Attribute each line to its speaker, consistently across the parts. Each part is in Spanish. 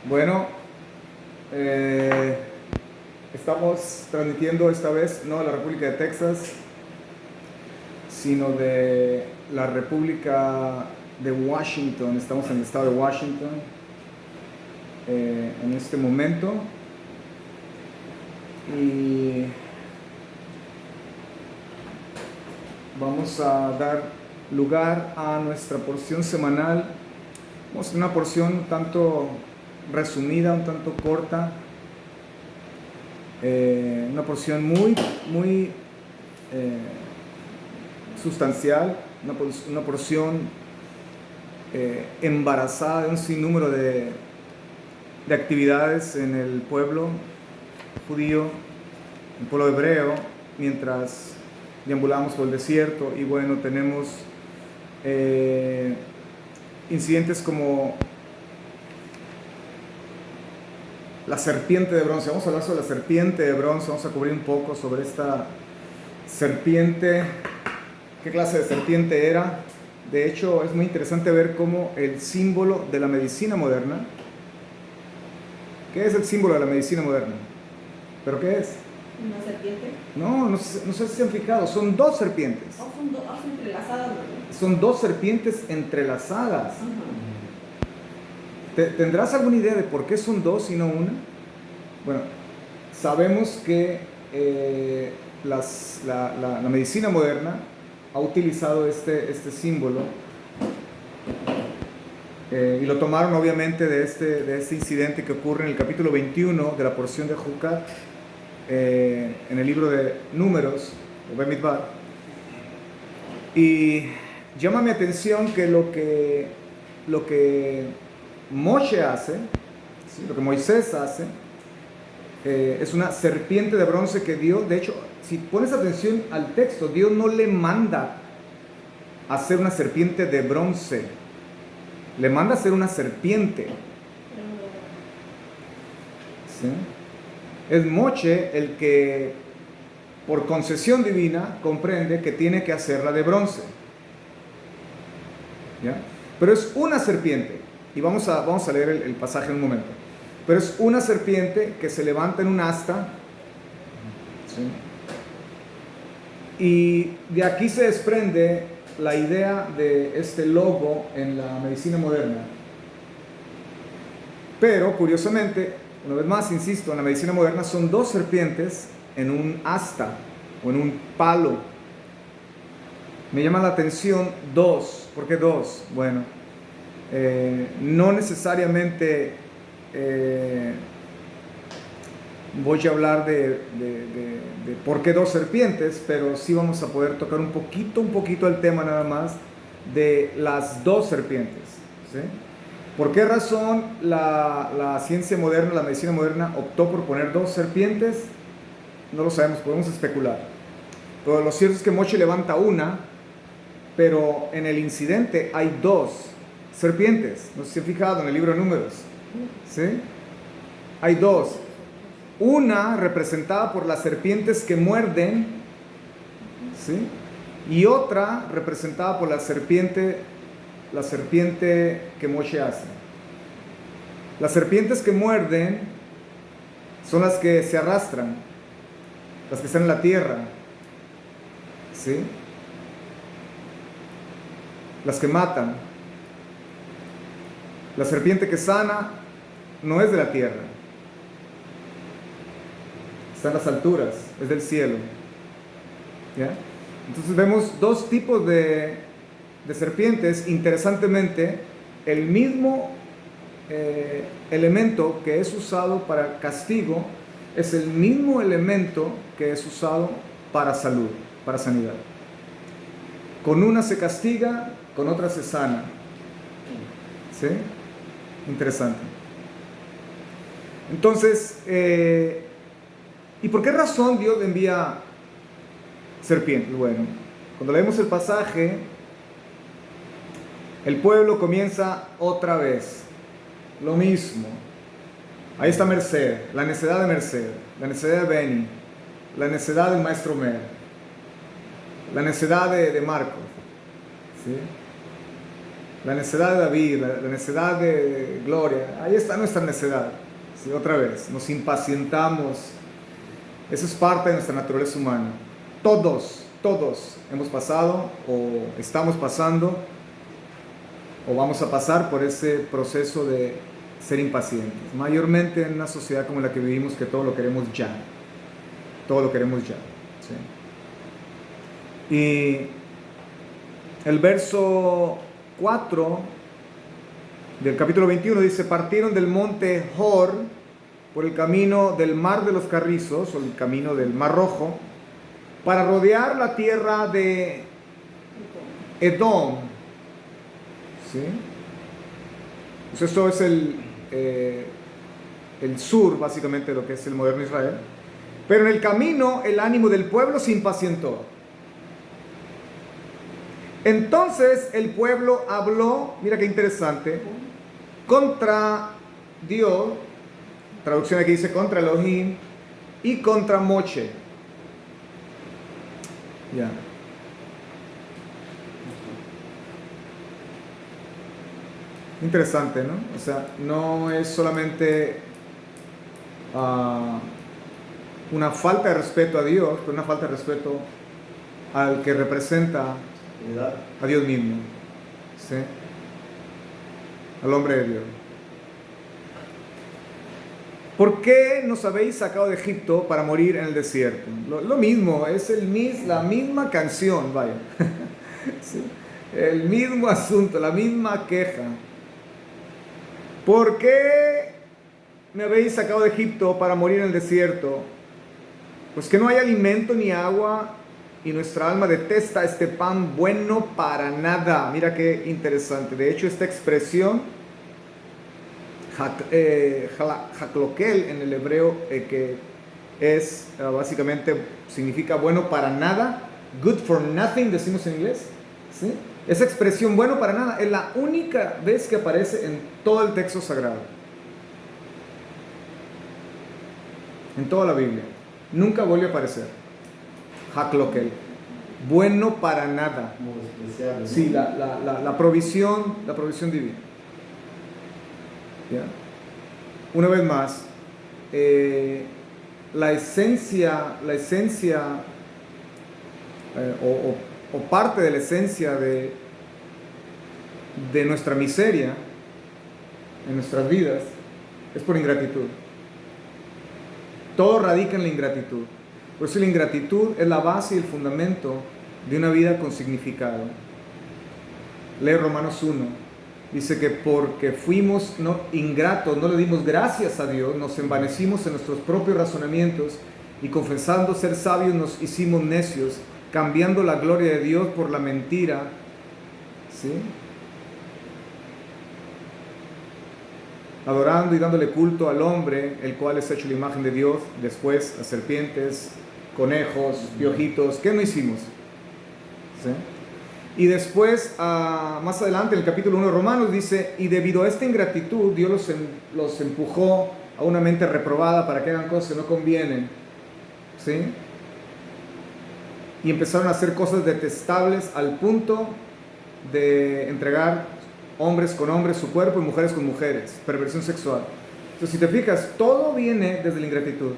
Speaker 1: Bueno, estamos transmitiendo esta vez no de la República de Texas, sino de la República de Washington. Estamos en el estado de Washington en este momento. Y vamos a dar lugar a nuestra porción semanal. Vamos a tener una porción un tanto resumida, un tanto corta, una porción muy sustancial, una porción embarazada de un sinnúmero de actividades en el pueblo judío, el pueblo hebreo, mientras deambulamos por el desierto. Y bueno, tenemos incidentes como la serpiente de bronce. Vamos a hablar sobre la serpiente de bronce, vamos a cubrir un poco sobre esta serpiente, qué clase de serpiente era. De hecho, es muy interesante ver cómo el símbolo de la medicina moderna, ¿qué es el símbolo de la medicina moderna? ¿Pero qué es?
Speaker 2: ¿Una serpiente?
Speaker 1: No sé si se han fijado, son dos serpientes.
Speaker 2: Oh, son entrelazadas, ¿verdad?
Speaker 1: Son dos serpientes entrelazadas.
Speaker 2: Ajá.
Speaker 1: ¿Tendrás alguna idea de por qué son dos y no una? Bueno, sabemos que la medicina moderna ha utilizado este símbolo y lo tomaron obviamente de este incidente que ocurre en el capítulo 21 de la porción de Jucat, en el libro de Números, o Bemidbar. Y llama mi atención que lo que Moshe hace, ¿sí? Lo que Moisés hace, es una serpiente de bronce que Dios, de hecho, si pones atención al texto, Dios no le manda a hacer una serpiente de bronce, le manda a hacer una serpiente. ¿Sí? Es Moshe el que, por concesión divina, comprende que tiene que hacerla de bronce. ¿Ya? Pero es una serpiente. Y vamos a leer el pasaje en un momento. Pero es una serpiente que se levanta en un asta. ¿Sí? Y de aquí se desprende la idea de este logo en la medicina moderna. Pero, curiosamente, una vez más, insisto, en la medicina moderna son dos serpientes en un asta o en un palo. Me llama la atención dos. ¿Por qué dos? Bueno, no necesariamente voy a hablar de por qué dos serpientes, pero sí vamos a poder tocar un poquito el tema nada más de las dos serpientes. ¿Sí? ¿Por qué razón la ciencia moderna, la medicina moderna optó por poner dos serpientes? No lo sabemos, podemos especular. Pero lo cierto es que Moshe levanta una, pero en el incidente hay dos serpientes. No sé si se han fijado en el libro de Números. ¿Sí? Hay dos. Una representada por las serpientes que muerden, ¿sí? Y otra representada por la serpiente que Moshe hace. Las serpientes que muerden son las que se arrastran, las que están en la tierra, ¿sí? Las que matan. La serpiente que sana no es de la tierra, está en las alturas, es del cielo. ¿Ya? Entonces vemos dos tipos de serpientes. Interesantemente, el mismo elemento que es usado para castigo es el mismo elemento que es usado para salud, para sanidad. Con una se castiga, con otra se sana. ¿Sí? Interesante. Entonces, ¿y por qué razón Dios envía serpientes? Bueno, cuando leemos el pasaje, el pueblo comienza otra vez lo mismo. Ahí está Merced, la necedad de Merced, la necedad de Beni, la necedad del maestro Mer, la necedad de Marcos. ¿Sí? La necedad de David, la necedad de Gloria, ahí está nuestra necedad. Sí, otra vez, nos impacientamos. Eso es parte de nuestra naturaleza humana. Todos hemos pasado o estamos pasando o vamos a pasar por ese proceso de ser impacientes. Mayormente en una sociedad como la que vivimos, que todo lo queremos ya. Todo lo queremos ya. ¿Sí? Y el verso 4 del capítulo 21 dice: partieron del monte Hor por el camino del mar de los Carrizos, o el camino del Mar Rojo, para rodear la tierra de Edom. ¿Sí? Pues esto es el sur, básicamente, de lo que es el moderno Israel. Pero en el camino el ánimo del pueblo se impacientó. Entonces el pueblo habló, mira qué interesante, contra Dios, traducción aquí dice contra Elohim, y contra Moche. Ya. Interesante, ¿no? O sea, no es solamente una falta de respeto a Dios, pero una falta de respeto al que representa a Dios mismo, ¿sí? Al hombre de Dios. ¿Por qué nos habéis sacado de Egipto para morir en el desierto? Lo mismo, es la misma canción, vaya. ¿Sí? El mismo asunto, la misma queja. ¿Por qué me habéis sacado de Egipto para morir en el desierto? Pues que no hay alimento ni agua, y nuestra alma detesta este pan bueno para nada. Mira qué interesante. De hecho, esta expresión, haklokel en el hebreo, que es básicamente significa bueno para nada, good for nothing, decimos en inglés, ¿sí? Esa expresión bueno para nada es la única vez que aparece en todo el texto sagrado, en toda la Biblia. Nunca vuelve a aparecer haklokel, bueno para nada. Sí, la provisión divina. ¿Ya? Una vez más, la esencia o parte de la esencia de nuestra miseria en nuestras vidas es por ingratitud. Todo radica en la ingratitud. Por eso la ingratitud es la base y el fundamento de una vida con significado. Lee Romanos 1. Dice que porque fuimos ingratos, no le dimos gracias a Dios, nos envanecimos en nuestros propios razonamientos y confesando ser sabios nos hicimos necios, cambiando la gloria de Dios por la mentira. ¿Sí? Adorando y dándole culto al hombre, el cual es hecho la imagen de Dios, después a serpientes, conejos, piojitos. ¿Qué no hicimos? ¿Sí? Y después, más adelante, en el capítulo 1 de Romanos, dice: y debido a esta ingratitud, Dios los empujó a una mente reprobada para que hagan cosas que no convienen. ¿Sí? Y empezaron a hacer cosas detestables al punto de entregar hombres con hombres su cuerpo y mujeres con mujeres, perversión sexual. Entonces, si te fijas, todo viene desde la ingratitud.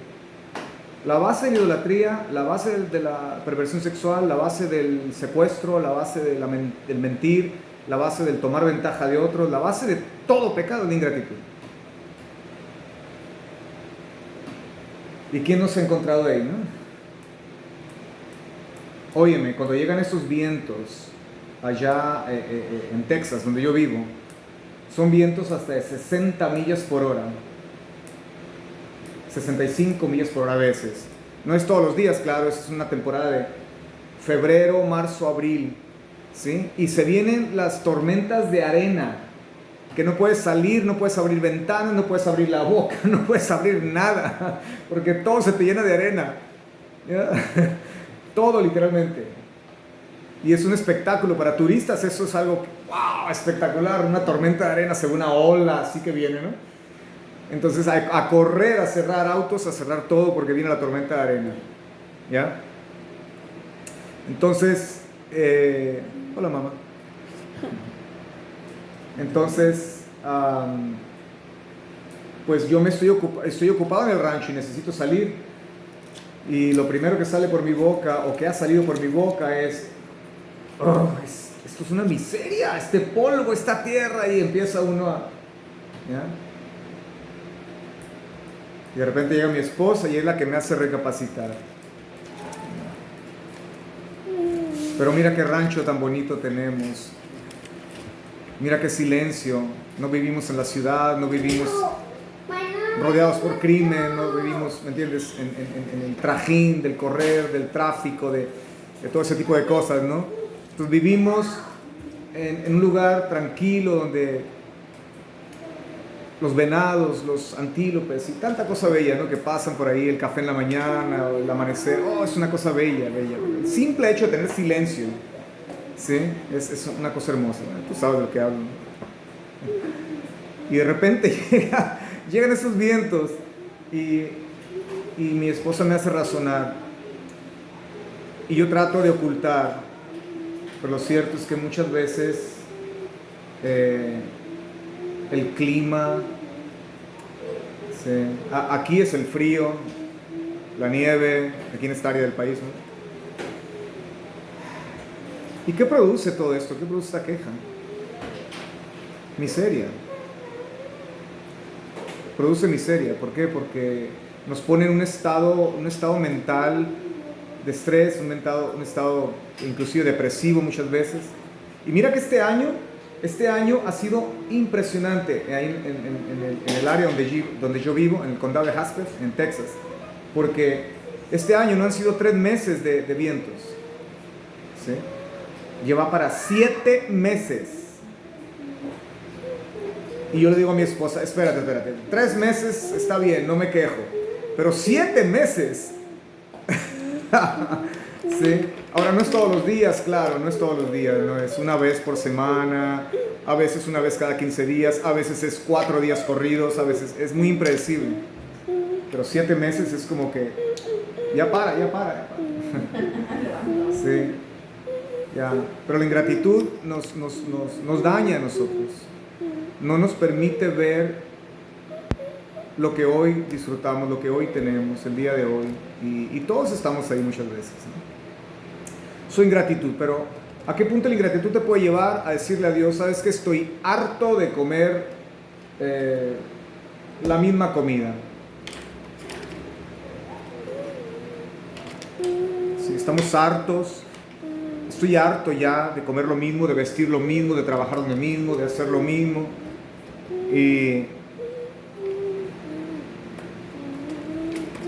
Speaker 1: La base de la idolatría, la base de la perversión sexual, la base del secuestro, la base del mentir, la base del tomar ventaja de otros, la base de todo pecado es la ingratitud. ¿Y quién nos ha encontrado ahí, no? Óyeme, cuando llegan esos vientos allá en Texas, donde yo vivo, son vientos hasta de 60 millas por hora. 65 millas por hora a veces. No es todos los días, claro, es una temporada de febrero, marzo, abril, ¿sí? Y se vienen las tormentas de arena, que no puedes salir, no puedes abrir ventanas, no puedes abrir la boca, no puedes abrir nada, porque todo se te llena de arena. ¿Ya? Todo literalmente. Y es un espectáculo para turistas, eso es algo, wow, espectacular, una tormenta de arena según una ola así que viene, ¿no? Entonces a correr, a cerrar autos, a cerrar todo porque viene la tormenta de arena. ¿Ya? Entonces, hola mamá. Entonces, pues yo estoy ocupado en el rancho y necesito salir. Y lo primero que sale por mi boca, o que ha salido por mi boca, es, "Oh, esto es una miseria, este polvo, esta tierra", y empieza uno a... ¿ya? Y de repente llega mi esposa y es la que me hace recapacitar. Pero mira qué rancho tan bonito tenemos. Mira qué silencio. No vivimos en la ciudad, no vivimos rodeados por crimen, no vivimos, ¿me entiendes?, en el trajín del correr, del tráfico, de todo ese tipo de cosas, ¿no? Entonces vivimos en un lugar tranquilo donde los venados, los antílopes y tanta cosa bella, ¿no?, que pasan por ahí, el café en la mañana o el amanecer. Oh, es una cosa bella, bella. El simple hecho de tener silencio, ¿sí?, es una cosa hermosa, ¿no? Tú sabes de lo que hablo. Y de repente llegan esos vientos y mi esposa me hace razonar y yo trato de ocultar, pero lo cierto es que muchas veces el clima, ¿sí?, aquí es el frío, la nieve, aquí en esta área del país, ¿no? ¿Y qué produce todo esto? ¿Qué produce esta queja? Miseria. Produce miseria. ¿Por qué? Porque nos pone en un estado mental de estrés, un estado inclusive depresivo muchas veces. Y mira que este año ha sido impresionante ahí en el área donde yo vivo, en el condado de Haskell, en Texas, porque este año no han sido 3 meses de vientos, ¿sí? Lleva para 7 meses. Y yo le digo a mi esposa, espérate, 3 meses está bien, no me quejo, pero 7 meses. ¿Sí? Ahora no es todos los días, claro, no es todos los días, no es una vez por semana, a veces una vez cada 15 días, a veces es 4 días corridos, a veces es muy impredecible. Pero 7 meses es como que ya para. Sí, ya. Pero la ingratitud nos daña a nosotros. No nos permite ver lo que hoy disfrutamos, lo que hoy tenemos, el día de hoy, y todos estamos ahí muchas veces, ¿no? Su ingratitud, pero ¿a qué punto la ingratitud te puede llevar a decirle a Dios, sabes que estoy harto de comer la misma comida? Sí, estamos hartos. Estoy harto ya de comer lo mismo, de vestir lo mismo, de trabajar lo mismo, de hacer lo mismo. Y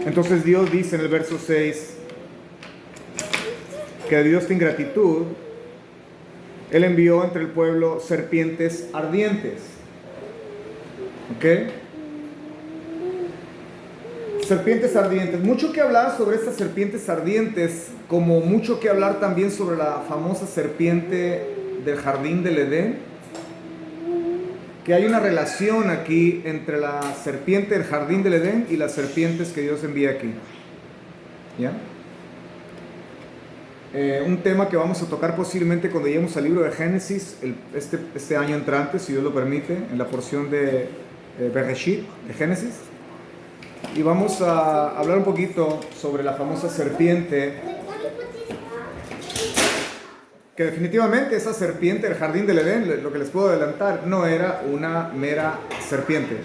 Speaker 1: entonces Dios dice en el verso 6 que debido a esta ingratitud, Él envió entre el pueblo serpientes ardientes. ¿Ok? Serpientes ardientes. Mucho que hablar sobre estas serpientes ardientes, como mucho que hablar también sobre la famosa serpiente del jardín del Edén. Que hay una relación aquí entre la serpiente del jardín del Edén y las serpientes que Dios envía aquí. ¿Ya? Un tema que vamos a tocar posiblemente cuando lleguemos al libro de Génesis, este año entrante, si Dios lo permite, en la porción de Bereshit, de Génesis. Y vamos a hablar un poquito sobre la famosa serpiente, que definitivamente esa serpiente del jardín del Edén, lo que les puedo adelantar, no era una mera serpiente,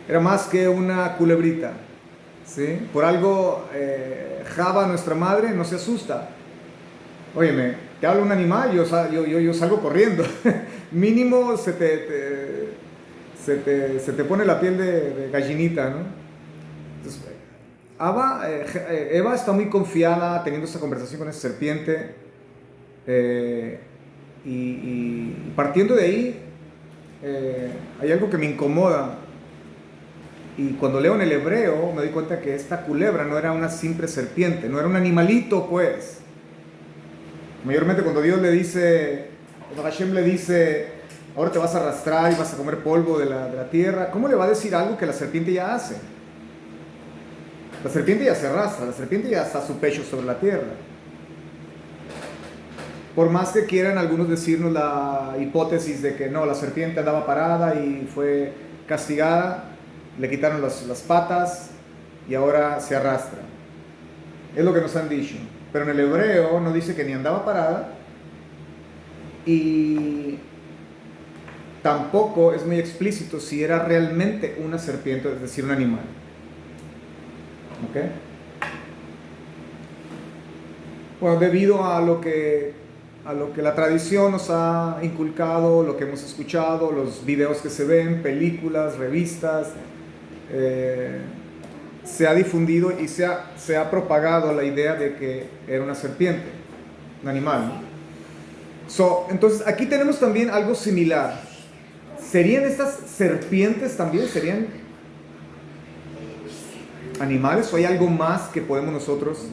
Speaker 1: era más que una culebrita, ¿sí? Por algo Java, nuestra madre, no se asusta. Óyeme, te habla un animal, yo salgo corriendo. Mínimo se te pone la piel de gallinita, ¿no? Entonces, Eva está muy confiada teniendo esta conversación con esa serpiente, y partiendo de ahí, hay algo que me incomoda, y cuando leo en el hebreo me doy cuenta que esta culebra no era una simple serpiente, no era un animalito, pues. Mayormente cuando Dios le dice, cuando Hashem le dice, ahora te vas a arrastrar y vas a comer polvo de la tierra, ¿cómo le va a decir algo que la serpiente ya hace? La serpiente ya se arrastra, la serpiente ya está a su pecho sobre la tierra. por más que quieran algunos decirnos la hipótesis de que no, la serpiente andaba parada y fue castigada, le quitaron las patas y ahora se arrastra. Es lo que nos han dicho. Pero en el hebreo no dice que ni andaba parada y tampoco es muy explícito si era realmente una serpiente, es decir, un animal. ¿Ok? Bueno, debido a lo que la tradición nos ha inculcado, lo que hemos escuchado, los videos que se ven, películas, revistas, se ha difundido y se ha propagado la idea de que era una serpiente, un animal, ¿no? Entonces aquí tenemos también algo similar. ¿Serían estas serpientes también? ¿Serían animales o hay algo más que podemos nosotros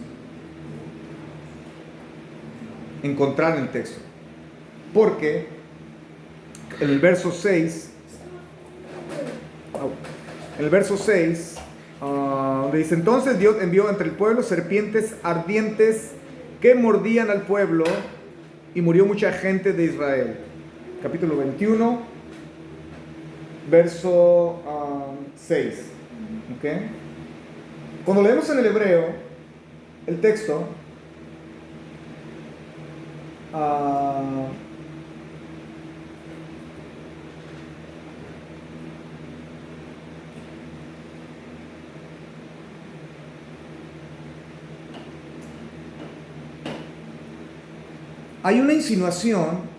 Speaker 1: encontrar en el texto? Porque en el verso 6, donde dice: entonces Dios envió entre el pueblo serpientes ardientes que mordían al pueblo y murió mucha gente de Israel. Capítulo 21, verso 6. ¿Okay? Cuando leemos en el hebreo el texto, hay una insinuación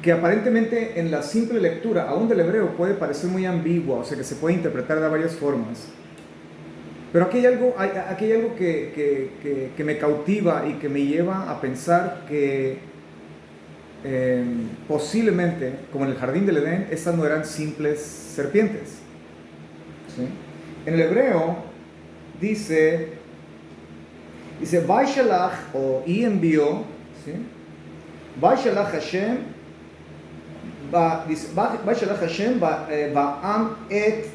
Speaker 1: que aparentemente en la simple lectura, aún del hebreo, puede parecer muy ambigua, o sea que se puede interpretar de varias formas. Pero aquí hay algo que me cautiva y que me lleva a pensar que posiblemente, como en el jardín del Edén, estas no eran simples serpientes. ¿Sí? En el hebreo dice Vaishalach, y envió, ¿sí? Vaishalach Hashem, Vaishalach Hashem, Ba'am et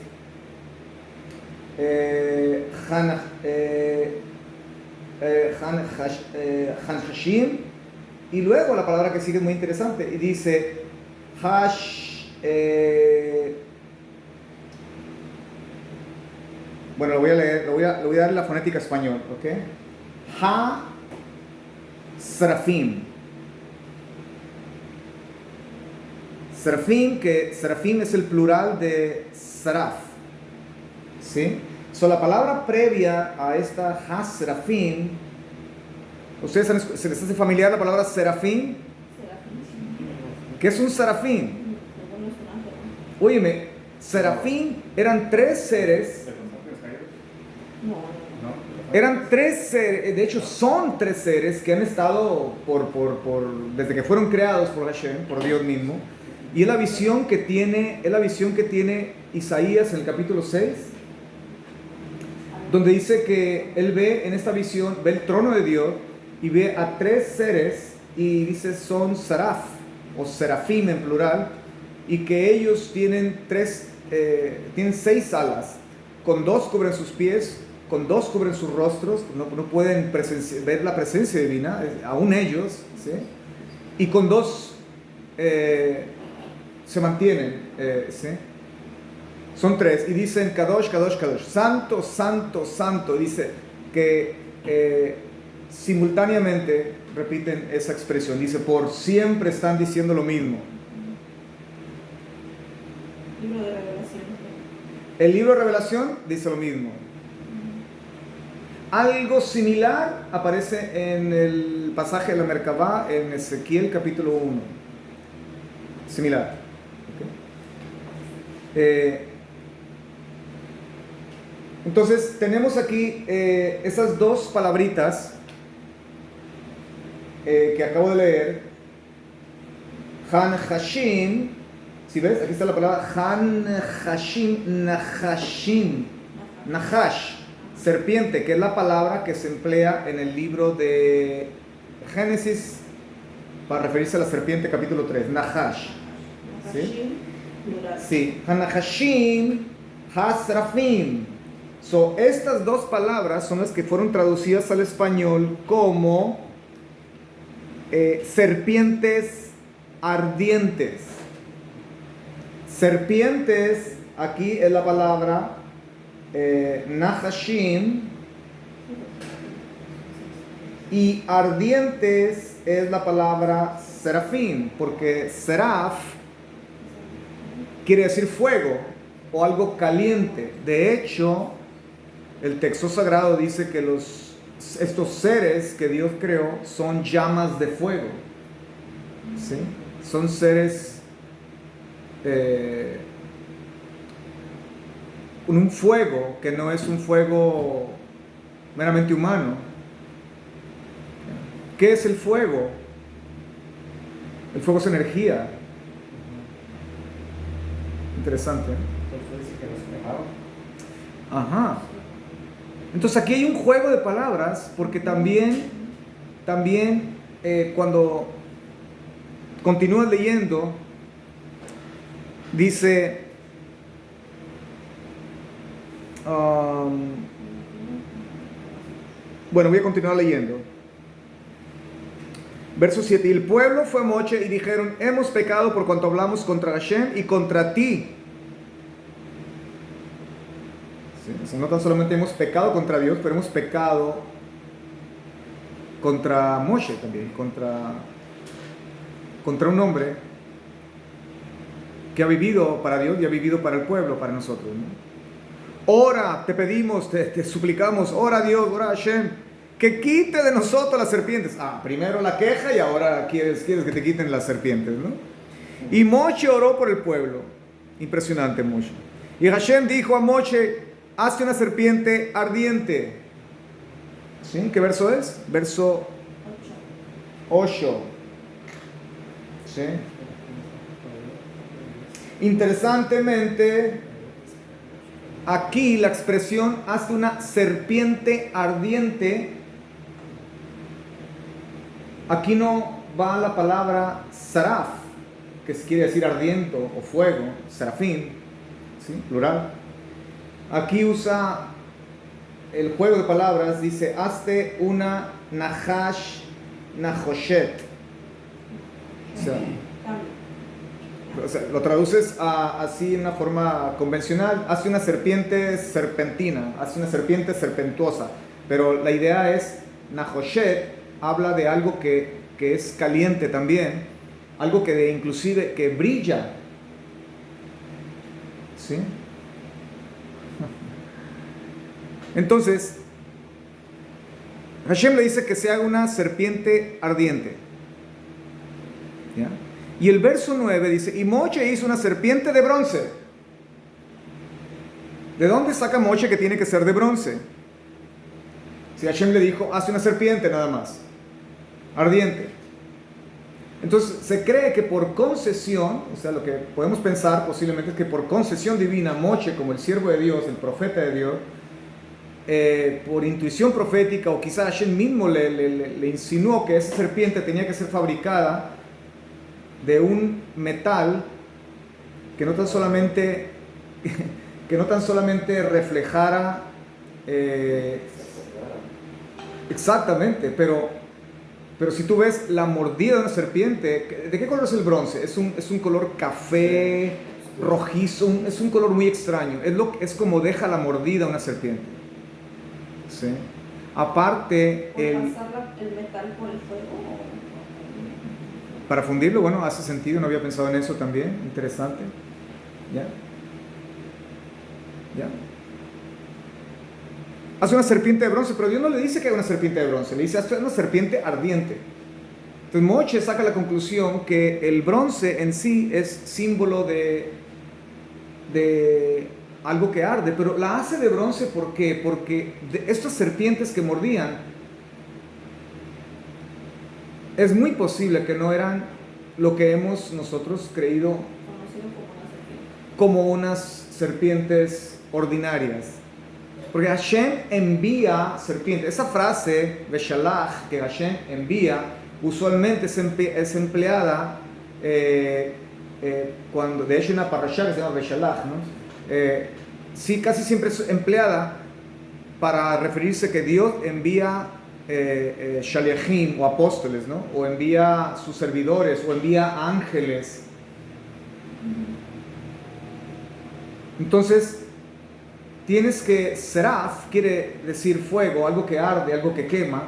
Speaker 1: Hanhashim, y luego la palabra que sigue es muy interesante y dice bueno, lo voy a leer, lo voy a dar la fonética español, ¿ok? Serafim. Serafim es el plural de Seraf, ¿sí? La palabra previa a esta Serafim, ¿ustedes se les hace familiar la palabra Serafim? ¿Qué es un Serafim? Óyeme, Serafim eran tres seres. Eran tres seres, de hecho son tres seres que han estado desde que fueron creados por Hashem, por Dios mismo. Y es la visión que tiene Isaías en el capítulo 6, donde dice que él ve en esta visión, ve el trono de Dios y ve a tres seres y dice son Seraf o Serafim en plural, y que ellos tienen seis alas, con dos cubren sus pies, con dos cubren sus rostros, no pueden ver la presencia divina, aún ellos, ¿sí? Y con dos se mantienen, ¿sí? Son tres, y dicen Kadosh, Kadosh, Kadosh, santo, santo, santo. Dice que simultáneamente repiten esa expresión, dice por siempre están diciendo lo mismo.
Speaker 2: Libro de Revelación.
Speaker 1: El libro de Revelación dice lo mismo. Algo similar aparece en el pasaje de la Merkabá en Ezequiel capítulo 1. Similar. ¿Okay? Entonces tenemos aquí esas dos palabritas que acabo de leer. Hanhashim. Si ves, aquí está la palabra Hanhashim, Nahashim, Nahash, serpiente, que es la palabra que se emplea en el libro de Génesis para referirse a la serpiente, capítulo 3, Nahash. ¿Sí? Sí, Hanahashim, Hasrafim. Estas dos palabras son las que fueron traducidas al español como serpientes ardientes. Serpientes, aquí es la palabra Nahashim, y ardientes es la palabra serafín, porque seraf quiere decir fuego o algo caliente. De hecho, el texto sagrado dice que estos seres que Dios creó son llamas de fuego, ¿sí? Son seres con un fuego que no es un fuego meramente humano. ¿Qué es el fuego? El fuego es energía. Interesante.
Speaker 3: Entonces dice que nos quemaron.
Speaker 1: Ajá. Entonces aquí hay un juego de palabras, porque también cuando continúas leyendo, dice, bueno, voy a continuar leyendo. Verso 7, y el pueblo fue a Moche y dijeron, hemos pecado por cuanto hablamos contra Hashem y contra ti. Sí, no tan solamente hemos pecado contra Dios, pero hemos pecado contra Moshe también, contra un hombre que ha vivido para Dios y ha vivido para el pueblo, para nosotros, ¿no? Ora, te pedimos, te suplicamos, ora a Dios, ora a Hashem, que quite de nosotros las serpientes. Primero la queja y ahora quieres que te quiten las serpientes, ¿no? Y Moshe oró por el pueblo. Impresionante, Moshe. Y Hashem dijo a Moshe, hazte una serpiente ardiente. ¿Sí? ¿Qué verso es? Verso 8. ¿Sí? Interesantemente, aquí la expresión hazte una serpiente ardiente, aquí no va la palabra saraf, que quiere decir ardiento o fuego, serafín, ¿sí? Plural. Aquí usa el juego de palabras, dice hazte una nahash nahoshet. O sea, lo traduces así en una forma convencional, hace una serpiente serpentina, hace una serpiente serpentuosa, pero la idea es, Nahoshet habla de algo que es caliente también, algo que inclusive que brilla, ¿sí? Entonces, Hashem le dice que se haga una serpiente ardiente, ¿ya? Y el verso 9 dice, y Moshe hizo una serpiente de bronce. ¿De dónde saca Moshe que tiene que ser de bronce? Si Hashem le dijo, hace una serpiente nada más, ardiente. Entonces se cree que por concesión, o sea, lo que podemos pensar posiblemente es que por concesión divina, Moshe, como el siervo de Dios, el profeta de Dios, por intuición profética, o quizás Hashem mismo le insinuó que esa serpiente tenía que ser fabricada de un metal que no tan solamente reflejara exactamente, pero si tú ves la mordida de una serpiente, ¿de qué color es el bronce? Es un color café, rojizo, es un color muy extraño, es como deja la mordida una serpiente, ¿sí? Aparte
Speaker 2: ¿Por pasar el metal por el fuego?
Speaker 1: Para fundirlo, bueno, hace sentido, no había pensado en eso también, interesante. ¿Ya? Hace una serpiente de bronce, pero Dios no le dice que haga una serpiente de bronce, le dice hace una serpiente ardiente. Entonces Moshe saca la conclusión que el bronce en sí es símbolo de algo que arde, pero la hace de bronce, ¿por qué? Porque de estas serpientes que mordían, es muy posible que no eran lo que hemos nosotros creído como unas serpientes ordinarias. Porque Hashem envía serpientes. Esa frase, Beshalach, que Hashem envía, usualmente es empleada cuando, de hecho, una parashá que se llama Beshalach, ¿no? Sí, casi siempre es empleada para referirse que Dios envía shaliachim o apóstoles, ¿no? O envía sus servidores, o envía ángeles. Entonces, tienes que, seraf quiere decir fuego, algo que arde, algo que quema,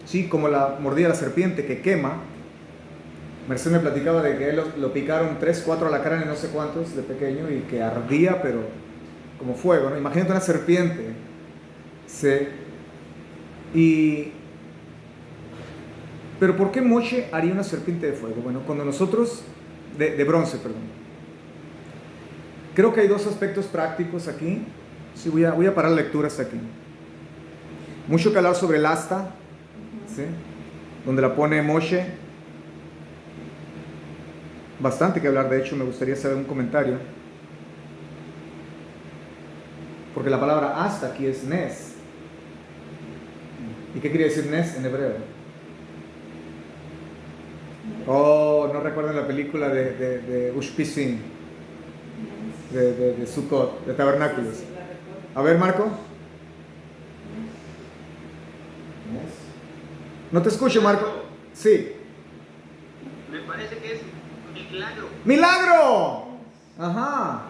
Speaker 1: ¿sí? Como la mordida de la serpiente que quema. Merced me platicaba de que él lo picaron 3, 4 alacranes, no sé cuántos, de pequeño, y que ardía, pero como fuego, ¿no? Imagínate una serpiente. ¿Sí? Pero ¿por qué Moshe haría una serpiente de fuego? Bueno, cuando nosotros, de bronce, perdón. Creo que hay dos aspectos prácticos aquí. Sí, voy a parar la lectura hasta aquí. Mucho que hablar sobre el asta, ¿sí? Donde la pone Moshe. Bastante que hablar, de hecho, me gustaría saber un comentario. Porque la palabra asta aquí es nes. ¿Y qué quiere decir nes en hebreo? Oh, no recuerdan la película de Ushpisin, de Sukkot, de tabernáculos.
Speaker 2: Sí, la recuerdo.
Speaker 1: A ver, Marco. No te escucho, Marco. Sí.
Speaker 4: Me parece que es milagro.
Speaker 1: ¡Milagro! Ajá.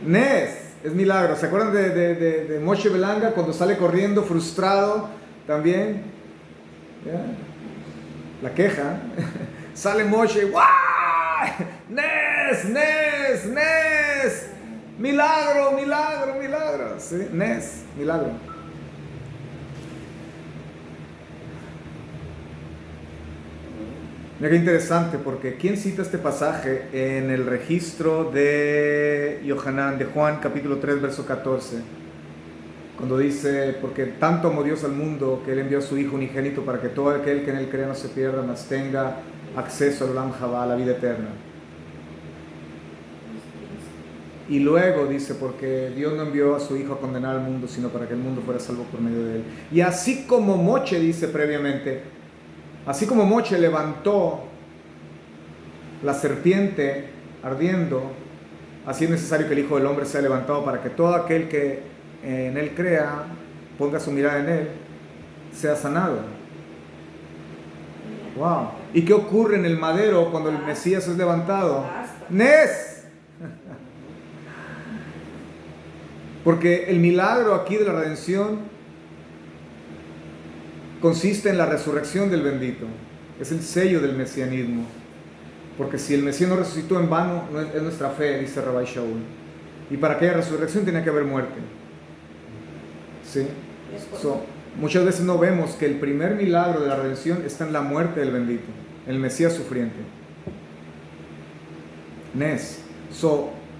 Speaker 1: Nes, es milagro. ¿Se acuerdan de Moshe Belanga cuando sale corriendo frustrado también? ¿Ya? La queja. Sale Moshe, ¡guau! Nes, Nes, Nes. Milagro, milagro, milagro. ¿Sí? Nes, milagro. Mira qué interesante, porque ¿quién cita este pasaje en el registro de Yohanan, de Juan, capítulo 3, verso 14? Cuando dice, porque tanto amó Dios al mundo, que Él envió a su Hijo unigénito para que todo aquel que en Él crea no se pierda, mas tenga acceso al Olam Jabá, a la vida eterna. Y luego dice, porque Dios no envió a su Hijo a condenar al mundo, sino para que el mundo fuera salvo por medio de Él. Y así como Moshe dice previamente, así como Moshe levantó la serpiente ardiendo, así es necesario que el Hijo del Hombre sea levantado para que todo aquel que en Él crea, ponga su mirada en Él, sea sanado. Wow. ¿Y qué ocurre en el madero cuando el Mesías es levantado? ¡Nes! Porque el milagro aquí de la redención consiste en la resurrección del bendito. Es el sello del mesianismo. Porque si el Mesías no resucitó en vano, no es nuestra fe, dice Rabbi Shaul. Y para que haya resurrección tiene que haber muerte. ¿Sí? Muchas veces no vemos que el primer milagro de la redención está en la muerte del bendito, el Mesías sufriente. Nes.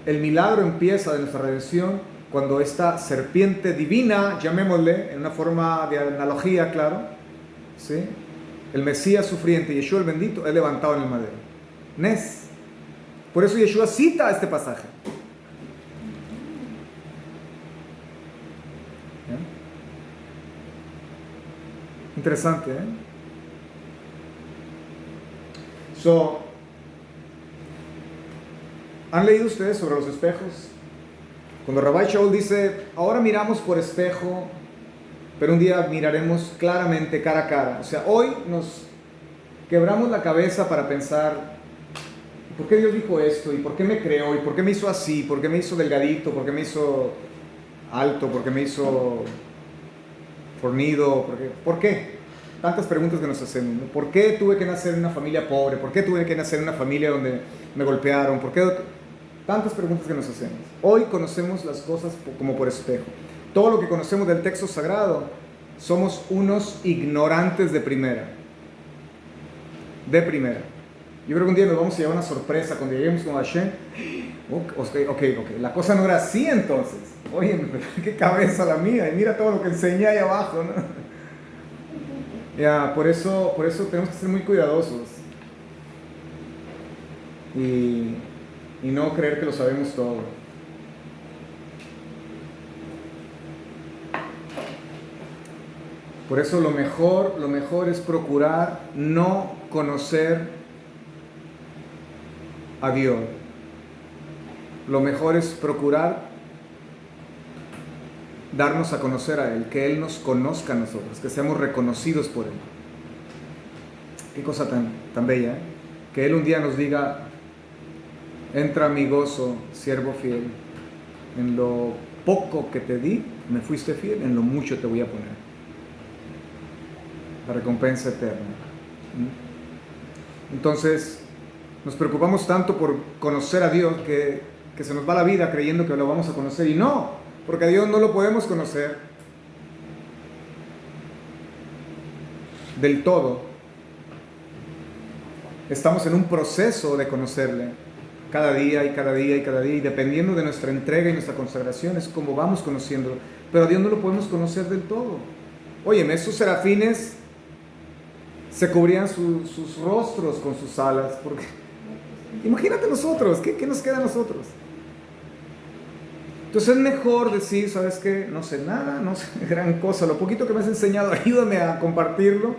Speaker 1: El milagro empieza de nuestra redención cuando esta serpiente divina, llamémosle, en una forma de analogía, claro, ¿sí? El Mesías sufriente, Yeshua el bendito, es levantado en el madero. Nes. Por eso Yeshua cita este pasaje. ¿Ya? Interesante, ¿eh? ¿Han leído ustedes sobre los espejos? Cuando Rabbi Shaul dice, ahora miramos por espejo, pero un día miraremos claramente cara a cara. O sea, hoy nos quebramos la cabeza para pensar, ¿por qué Dios dijo esto? ¿Y por qué me creó? ¿Y por qué me hizo así? ¿Por qué me hizo delgadito? ¿Por qué me hizo alto? ¿Por qué me hizo fornido? ¿Por qué? Tantas preguntas que nos hacemos, ¿no? ¿Por qué tuve que nacer en una familia pobre? ¿Por qué tuve que nacer en una familia donde me golpearon? ¿Por qué? Tantas preguntas que nos hacemos. Hoy conocemos las cosas como por espejo. Todo lo que conocemos del texto sagrado, somos unos ignorantes de primera. De primera. Yo creo que un día nos vamos a llevar una sorpresa cuando lleguemos con Hashem. Ok. La cosa no era así entonces. Oye, qué cabeza la mía. Y mira todo lo que enseñé ahí abajo, ¿no? Ya, por eso tenemos que ser muy cuidadosos. Y no creer que lo sabemos todo. Por eso lo mejor es procurar no conocer a Dios. Lo mejor es procurar darnos a conocer a Él, que Él nos conozca a nosotros, que seamos reconocidos por Él. Qué cosa tan bella, ¿eh? Que Él un día nos diga: entra mi gozo, siervo fiel, en lo poco que te di, me fuiste fiel, en lo mucho te voy a poner. La recompensa eterna. Entonces, nos preocupamos tanto por conocer a Dios que se nos va la vida creyendo que lo vamos a conocer, y no, porque a Dios no lo podemos conocer del todo. Estamos en un proceso de conocerle cada día y cada día y cada día, y dependiendo de nuestra entrega y nuestra consagración es como vamos conociéndolo, pero a Dios no lo podemos conocer del todo. Óyeme, esos serafines se cubrían sus rostros con sus alas, porque imagínate nosotros, ¿qué nos queda a nosotros? Entonces es mejor decir: ¿sabes qué? No sé nada, no sé gran cosa, lo poquito que me has enseñado, ayúdame a compartirlo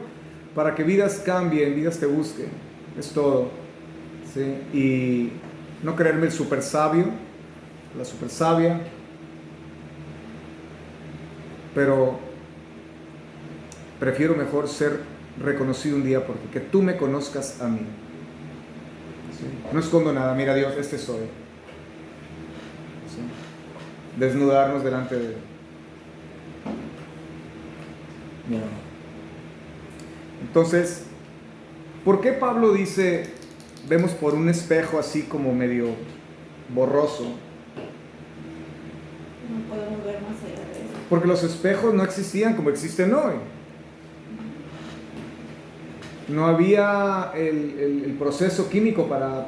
Speaker 1: para que vidas cambien, vidas te busquen. Es todo, ¿sí? Y no creerme el super sabio, la super sabia, pero prefiero mejor ser reconocido un día porque que tú me conozcas a mí. ¿Sí? No escondo nada, mira Dios, este soy. ¿Sí? Desnudarnos delante de Él. Mira. Entonces, ¿por qué Pablo dice: vemos por un espejo así como medio borroso?
Speaker 2: No podemos ver más allá de eso.
Speaker 1: Porque los espejos no existían como existen hoy. No había el proceso químico para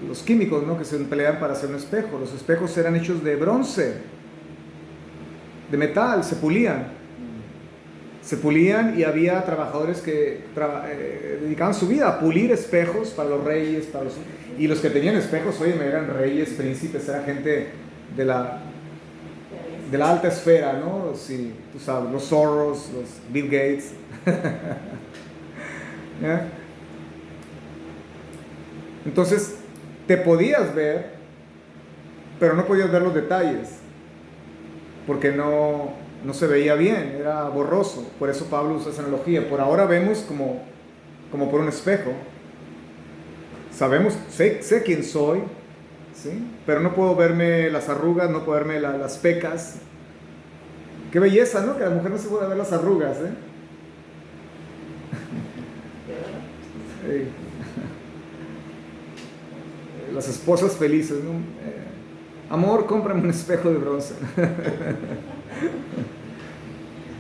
Speaker 1: los químicos, ¿no?, que se emplean para hacer un espejo. Los espejos eran hechos de bronce, de metal, se pulían, y había trabajadores que dedicaban su vida a pulir espejos para los reyes, y los que tenían espejos, oye, eran reyes, príncipes, era gente de la alta esfera, ¿no? Sí, tú sabes, los Soros, los Bill Gates. ¿Ya? Entonces, te podías ver, pero no podías ver los detalles, porque no se veía bien, era borroso. Por eso Pablo usa esa analogía. Por ahora vemos como por un espejo. Sabemos, sé quién soy, ¿sí? Pero no puedo verme las arrugas, no puedo verme las pecas. Qué belleza, ¿no? Que a la mujer no se puede ver las arrugas, ¿eh? Sí. Las esposas felices, ¿no? Amor, cómprame un espejo de bronce.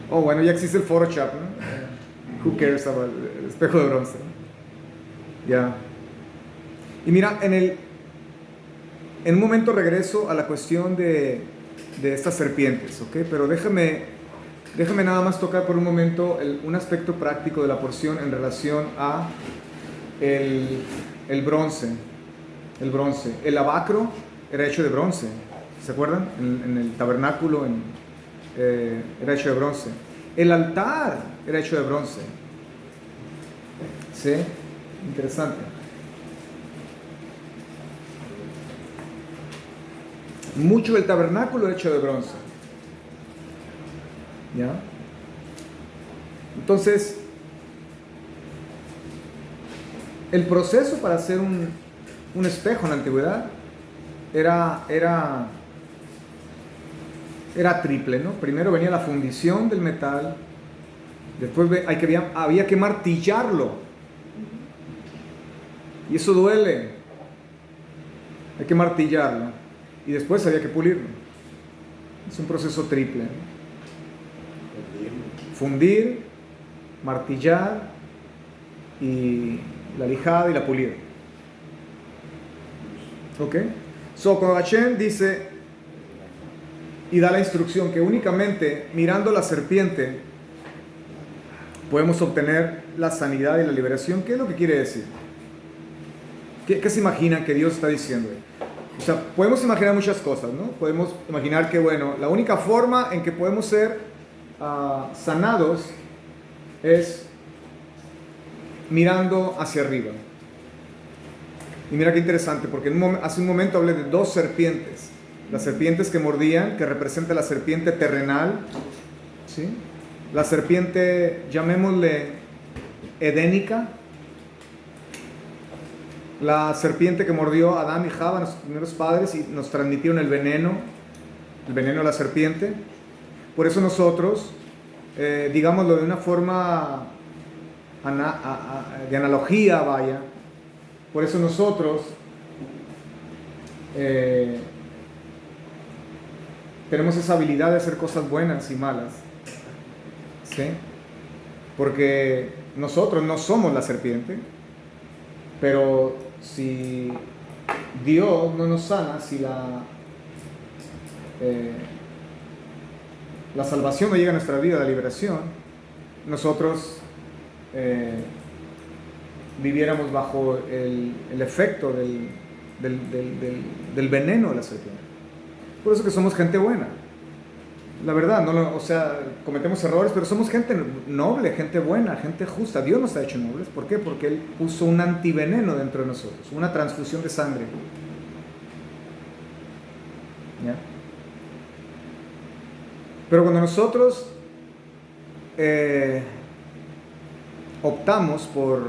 Speaker 1: Oh, bueno, ya existe el Photoshop, ¿no? Who cares about el espejo de bronce, ¿no? Ya. Y mira, en un momento regreso a la cuestión de estas serpientes, ¿ok? Pero déjame nada más tocar por un momento un aspecto práctico de la porción en relación a el bronce. El bronce. El lavacro era hecho de bronce, ¿se acuerdan? En el tabernáculo era hecho de bronce. El altar era hecho de bronce. ¿Sí? Interesante. Mucho del tabernáculo hecho de bronce. ¿Ya? Entonces, el proceso para hacer un espejo en la antigüedad era triple, ¿no? Primero venía la fundición del metal, después había que martillarlo, y eso duele, hay que martillarlo, y después había que pulirlo. Es un proceso triple, ¿no? Fundir, martillar, y la lijada y la pulida. ¿Ok? So, cuando Hashem dice y da la instrucción que únicamente mirando la serpiente podemos obtener la sanidad y la liberación, ¿qué es lo que quiere decir? ¿Qué se imaginan que Dios está diciendo? O sea, podemos imaginar muchas cosas, ¿no? Podemos imaginar que, bueno, la única forma en que podemos ser sanados es mirando hacia arriba. Y mira qué interesante, porque hace un momento hablé de dos serpientes. Las serpientes que mordían, que representa la serpiente terrenal, ¿sí? La serpiente, llamémosle edénica, la serpiente que mordió a Adán y Java, nuestros primeros padres, y nos transmitieron el veneno de la serpiente. Por eso nosotros, digámoslo de una forma de analogía, vaya, por eso nosotros tenemos esa habilidad de hacer cosas buenas y malas, ¿sí? Porque nosotros no somos la serpiente, pero si Dios no nos sana, si la salvación no llega a nuestra vida, la liberación, nosotros viviéramos bajo el efecto del veneno de la serpiente. Por eso que somos gente buena. La verdad, o sea, cometemos errores, pero somos gente noble, gente buena, gente justa. Dios nos ha hecho nobles. ¿Por qué? Porque Él puso un antiveneno dentro de nosotros, una transfusión de sangre. ¿Ya? Pero cuando nosotros optamos por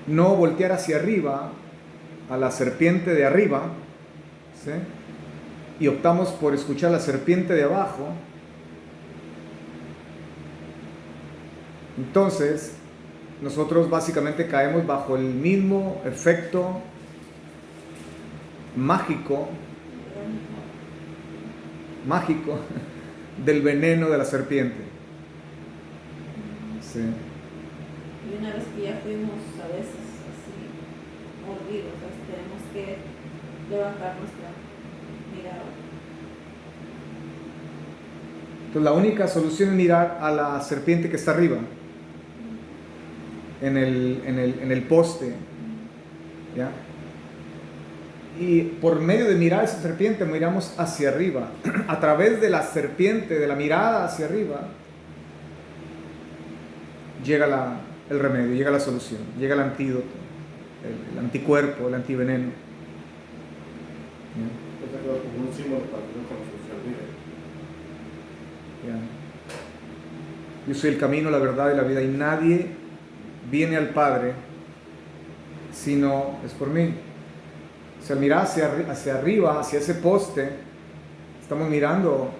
Speaker 1: no voltear hacia arriba a la serpiente de arriba, ¿sí? Y optamos por escuchar a la serpiente de abajo, entonces nosotros básicamente caemos bajo el mismo efecto mágico del veneno de la serpiente. Sí.
Speaker 2: Y una vez que ya fuimos a veces así mordidos, tenemos que levantar nuestra mirada.
Speaker 1: Entonces la única solución es mirar a la serpiente que está arriba, en el poste, ¿ya? Y por medio de mirar a esa serpiente miramos hacia arriba. A través de la serpiente, de la mirada hacia arriba, llega el remedio, llega la solución, llega el antídoto, el anticuerpo, el antiveneno.
Speaker 3: Esto quedó como un símbolo para que no se olvide.
Speaker 1: Yo soy el camino, la verdad y la vida, y nadie viene al Padre si no es por mí. O sea, al mirar hacia arriba, hacia ese poste, estamos mirando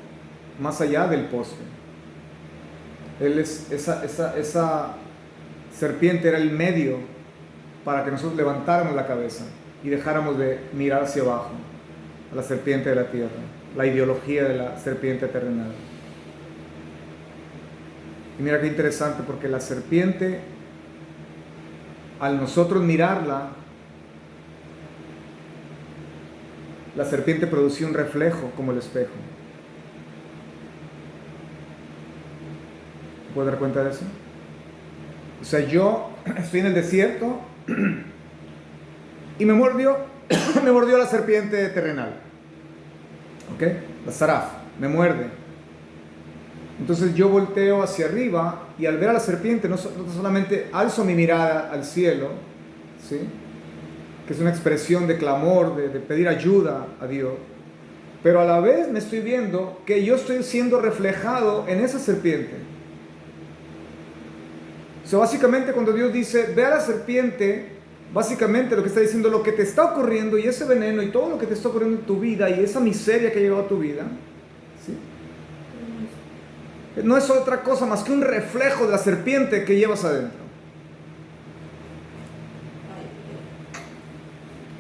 Speaker 1: más allá del poste. Esa serpiente era el medio para que nosotros levantáramos la cabeza y dejáramos de mirar hacia abajo a la serpiente de la tierra, la ideología de la serpiente terrenal. Y mira qué interesante, porque la serpiente, al nosotros mirarla, la serpiente producía un reflejo como el espejo. ¿Te puedes dar cuenta de eso? O sea, yo estoy en el desierto y me mordió la serpiente terrenal. ¿Ok? La Saraf, me muerde. Entonces yo volteo hacia arriba y al ver a la serpiente no solamente alzo mi mirada al cielo, ¿sí? Que es una expresión de clamor, de pedir ayuda a Dios, pero a la vez me estoy viendo que yo estoy siendo reflejado en esa serpiente. O sea, básicamente cuando Dios dice, ve a la serpiente, básicamente lo que está diciendo, lo que te está ocurriendo y ese veneno y todo lo que te está ocurriendo en tu vida y esa miseria que ha llegado a tu vida, ¿sí? No es otra cosa más que un reflejo de la serpiente que llevas adentro.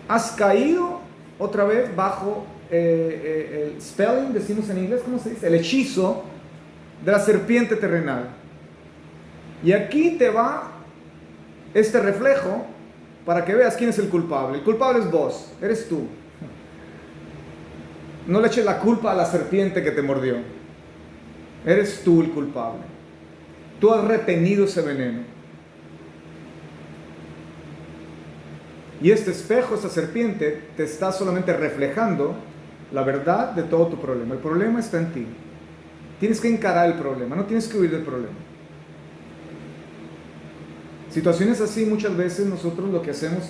Speaker 1: Has caído otra vez bajo el spelling, decimos en inglés, ¿cómo se dice? El hechizo de la serpiente terrenal. Y aquí te va este reflejo para que veas quién es el culpable. El culpable es vos, eres tú. No le eches la culpa a la serpiente que te mordió. Eres tú el culpable. Tú has retenido ese veneno. Y este espejo, esta serpiente, te está solamente reflejando la verdad de todo tu problema. El problema está en ti. Tienes que encarar el problema, no tienes que huir del problema. Situaciones así, muchas veces nosotros lo que hacemos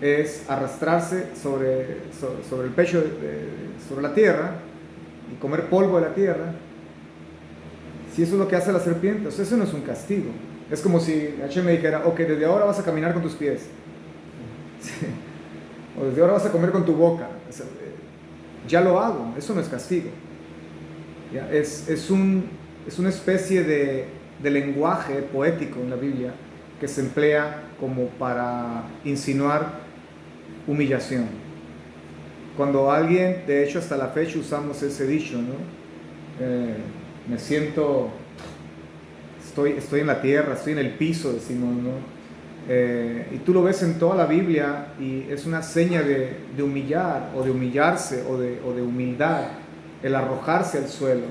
Speaker 1: es arrastrarse sobre el pecho, sobre la tierra y comer polvo de la tierra, si eso es lo que hace la serpiente, o sea, eso no es un castigo. Es como si Hashem me dijera, ok, desde ahora vas a caminar con tus pies. Sí. O desde ahora vas a comer con tu boca. O sea, ya lo hago, eso no es castigo. ¿Ya? Es una especie de lenguaje poético en la Biblia que se emplea como para insinuar humillación. Cuando alguien, de hecho hasta la fecha usamos ese dicho, ¿no? Me siento, estoy en la tierra, estoy en el piso, decimos, ¿no? Y tú lo ves en toda la Biblia y es una seña de humillar o de humillarse o de humildad, el arrojarse al suelo.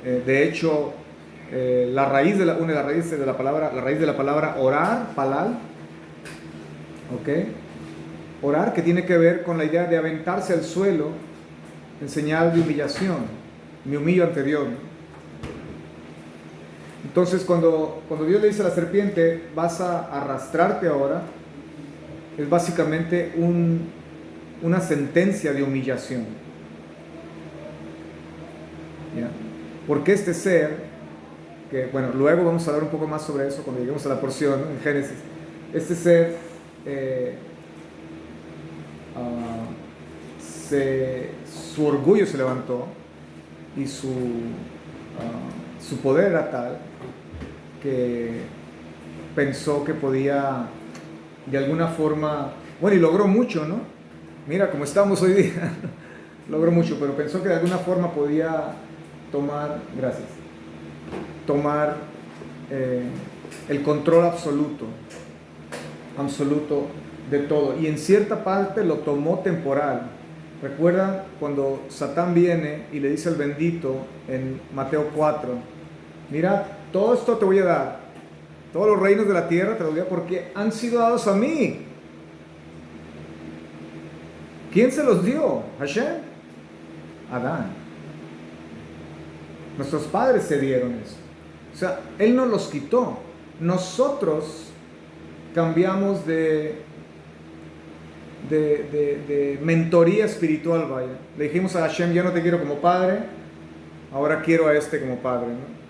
Speaker 1: De hecho, la raíz de la palabra orar, palal, ¿ok? Orar, que tiene que ver con la idea de aventarse al suelo en señal de humillación. Me humillo ante Dios. Entonces, cuando Dios le dice a la serpiente, vas a arrastrarte ahora, es básicamente una sentencia de humillación. ¿Ya? Porque este ser, que bueno, luego vamos a hablar un poco más sobre eso cuando lleguemos a la porción, ¿no? En Génesis, este ser su orgullo se levantó y su poder era tal que pensó que podía de alguna forma, bueno, y logró mucho, ¿no? Mira cómo estamos hoy día, logró mucho, pero pensó que de alguna forma podía tomar el control absoluto de todo, y en cierta parte lo tomó temporal. ¿Recuerdan cuando Satán viene y le dice al bendito en Mateo 4, mira, todo esto te voy a dar, todos los reinos de la tierra te los voy a dar porque han sido dados a mí? ¿Quién se los dio? ¿Hashem? Adán. Nuestros padres se dieron eso. O sea, Él nos los quitó. Nosotros cambiamos de mentoría espiritual, vaya. Le dijimos a Hashem, ya no te quiero como padre, ahora quiero a este como padre, ¿no?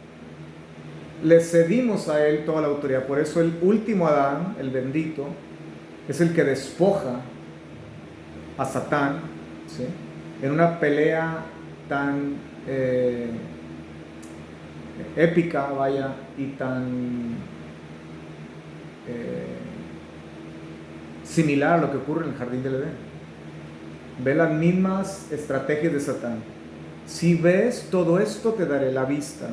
Speaker 1: Le cedimos a Él toda la autoridad. Por eso el último Adán, el bendito, es el que despoja a Satán, ¿sí? En una pelea tan épica, vaya, y tan similar a lo que ocurre en el jardín del Edén. Ve las mismas estrategias de Satán. Si ves todo esto, te daré la vista.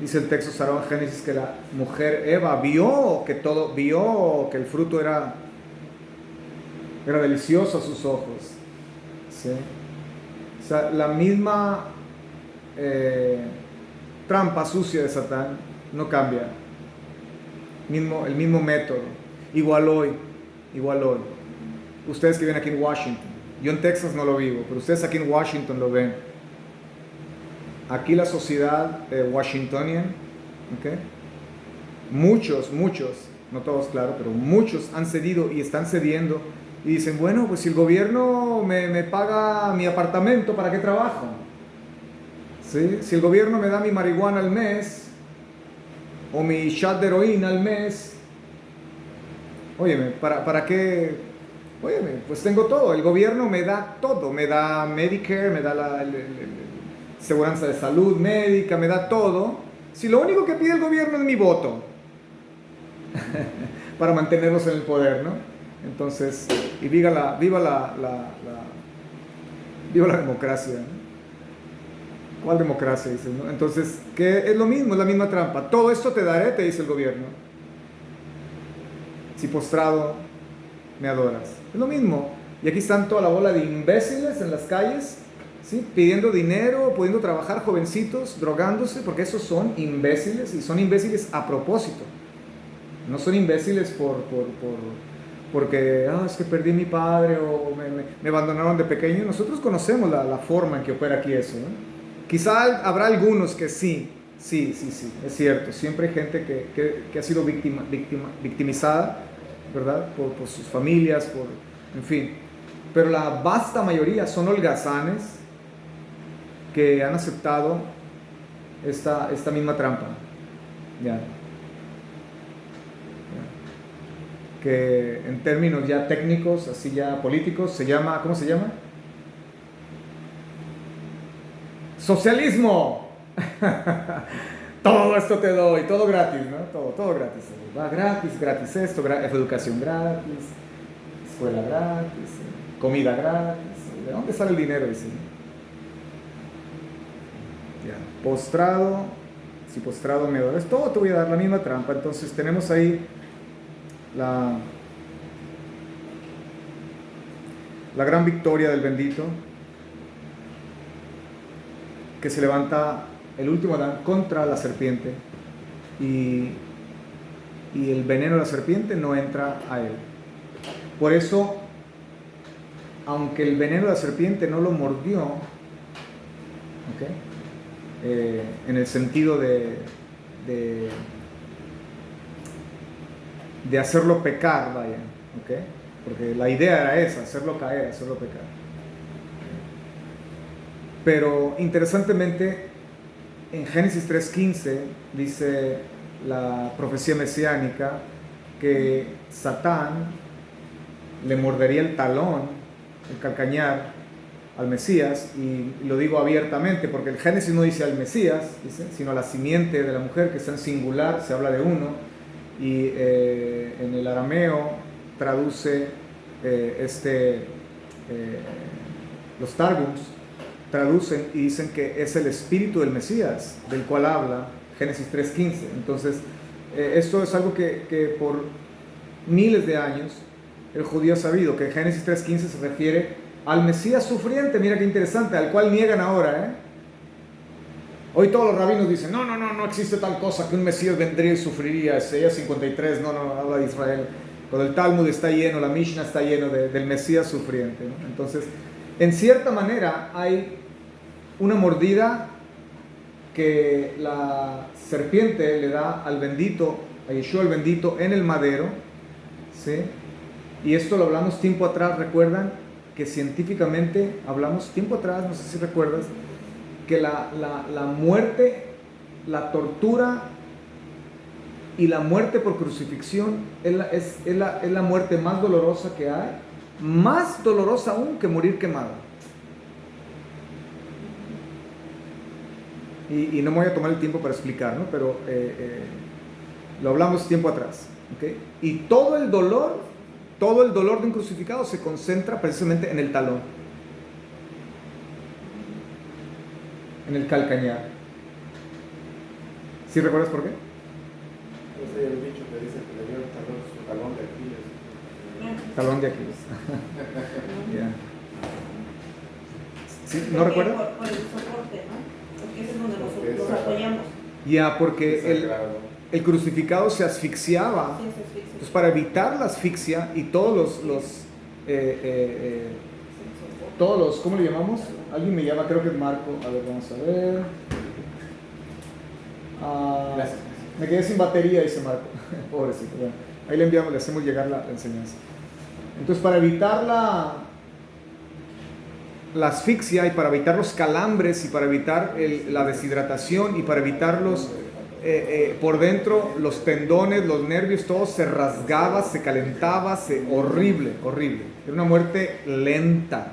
Speaker 1: Dice el texto sagrado en Génesis que la mujer Eva vio que el fruto era delicioso a sus ojos, ¿sí? O sea, la misma trampa sucia de Satán no cambia. El mismo método. Igual hoy. Ustedes que viven aquí en Washington, yo en Texas no lo vivo, pero ustedes aquí en Washington lo ven. Aquí la sociedad washingtonian, ¿okay? Muchos, no todos claro, pero muchos han cedido y están cediendo y dicen, bueno, pues si el gobierno me paga mi apartamento, ¿para qué trabajo? ¿Sí? Si el gobierno me da mi marihuana al mes o mi shot de heroína al mes, óyeme, ¿para qué? Óyeme, pues tengo todo, el gobierno me da todo, me da Medicare, me da la seguranza de salud médica, me da todo. Si lo único que pide el gobierno es mi voto para mantenerlos en el poder, ¿no? Entonces, y viva la democracia, ¿no? ¿Cuál democracia? Dices, ¿no? Entonces, ¿qué es lo mismo? Es la misma trampa. Todo esto te daré, te dice el gobierno, si postrado me adoras. Es lo mismo. Y aquí están toda la bola de imbéciles en las calles, ¿sí? Pidiendo dinero, pudiendo trabajar, jovencitos, drogándose, porque esos son imbéciles, y son imbéciles a propósito. No son imbéciles porque es que perdí a mi padre o me abandonaron de pequeño. Nosotros conocemos la forma en que opera aquí eso, ¿no? Quizá habrá algunos que sí, es cierto. Siempre hay gente que ha sido victimizada ¿verdad? Por sus familias, en fin. Pero la vasta mayoría son holgazanes que han aceptado esta misma trampa. Ya. Que en términos ya técnicos, así ya políticos, se llama, ¿cómo se llama? ¡Socialismo! Todo esto te doy, todo gratis, ¿no? Todo gratis. Va gratis esto, educación gratis, escuela gratis, comida gratis. ¿De dónde sale el dinero? Dice. Ya. Postrado, si postrado me adoras, todo te voy a dar la misma trampa. Entonces tenemos ahí la gran victoria del bendito, que se levanta el último Adán contra la serpiente, y el veneno de la serpiente no entra a él. Por eso, aunque el veneno de la serpiente no lo mordió, en el sentido de hacerlo pecar, vaya, porque la idea era esa, hacerlo caer, hacerlo pecar. Pero interesantemente, en Génesis 3:15 dice la profecía mesiánica que Satán le mordería el talón, el calcañar al Mesías, y lo digo abiertamente porque el Génesis no dice al Mesías, sino a la simiente de la mujer, que está en singular, se habla de uno, y en el arameo traduce los Targums traducen y dicen que es el espíritu del Mesías del cual habla Génesis 3:15. Entonces esto es algo que por miles de años el judío ha sabido, que Génesis 3:15 se refiere al Mesías sufriente. Mira qué interesante, al cual niegan ahora, Hoy todos los rabinos dicen, no existe tal cosa, que un Mesías vendría y sufriría. Isaías 53, no, habla de Israel. Cuando el Talmud está lleno, la Mishnah está lleno del Mesías sufriente, ¿no? Entonces, en cierta manera hay una mordida que la serpiente le da al bendito, a Yeshua el bendito, en el madero, ¿sí? Y esto lo hablamos tiempo atrás, ¿recuerdan? Que científicamente hablamos tiempo atrás, no sé si recuerdas, que la muerte, la tortura y la muerte por crucifixión es la muerte más dolorosa que hay, más dolorosa aún que morir quemado. Y no me voy a tomar el tiempo para explicar, ¿no? Pero lo hablamos tiempo atrás, ¿okay? Y todo el dolor de un crucificado se concentra precisamente en el talón, en el calcañar. ¿Sí recuerdas por qué?
Speaker 3: Ese es el dicho que dice que le dio su talón de Aquiles.
Speaker 1: Talón de Aquiles. Yeah. ¿Sí? ¿No recuerdas?
Speaker 2: Por el soporte, ¿no? Porque ese es donde nosotros nos apoyamos.
Speaker 1: Ya, porque el crucificado se asfixiaba.
Speaker 2: Sí, se asfixia.
Speaker 1: Pues para evitar la asfixia y todos los, ¿cómo le llamamos? Alguien me llama, creo que es Marco. A ver, vamos a ver. Me quedé sin batería, dice Marco. Pobrecito. Bueno, ahí le enviamos, le hacemos llegar la enseñanza. Entonces, para evitar la asfixia y para evitar los calambres y para evitar la deshidratación y para evitar por dentro los tendones, los nervios, todo se rasgaba, se calentaba, horrible. Era una muerte lenta,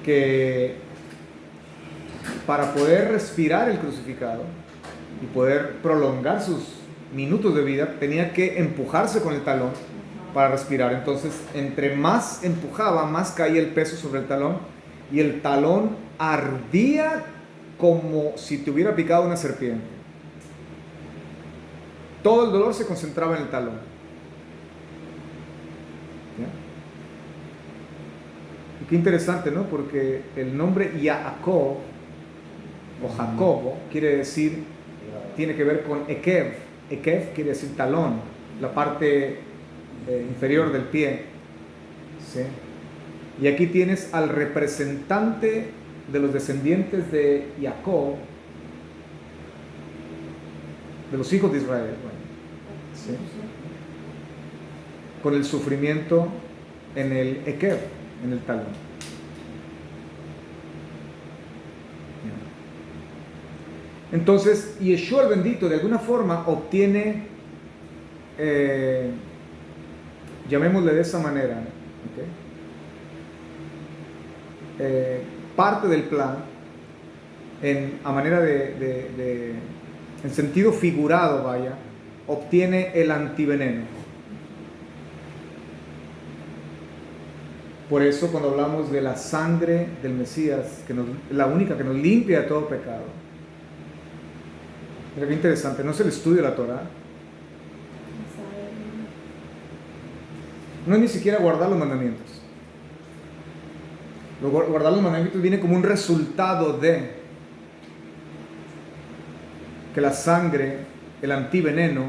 Speaker 1: que para poder respirar el crucificado y poder prolongar sus minutos de vida tenía que empujarse con el talón para respirar. Entonces, entre más empujaba, más caía el peso sobre el talón y el talón ardía como si te hubiera picado una serpiente. Todo el dolor se concentraba en el talón. ¿Ya? Y qué interesante, ¿no? Porque el nombre Yaakov o Jacobo tiene que ver con Ekev. Ekev quiere decir talón, la parte inferior del pie, ¿sí? Y aquí tienes al representante de los descendientes de Jacob, de los hijos de Israel, ¿sí? con el sufrimiento en el ekev, en el talón. Entonces, Yeshua el bendito de alguna forma obtiene, llamémosle de esa manera, ¿okay? Parte del plan a manera en sentido figurado, vaya, obtiene el antiveneno. Por eso cuando hablamos de la sangre del Mesías, la única que nos limpia de todo pecado. Mira qué interesante, no es el estudio de la Torah. No es ni siquiera guardar los mandamientos. Guardar los mandamientos viene como un resultado de que la sangre, el antiveneno,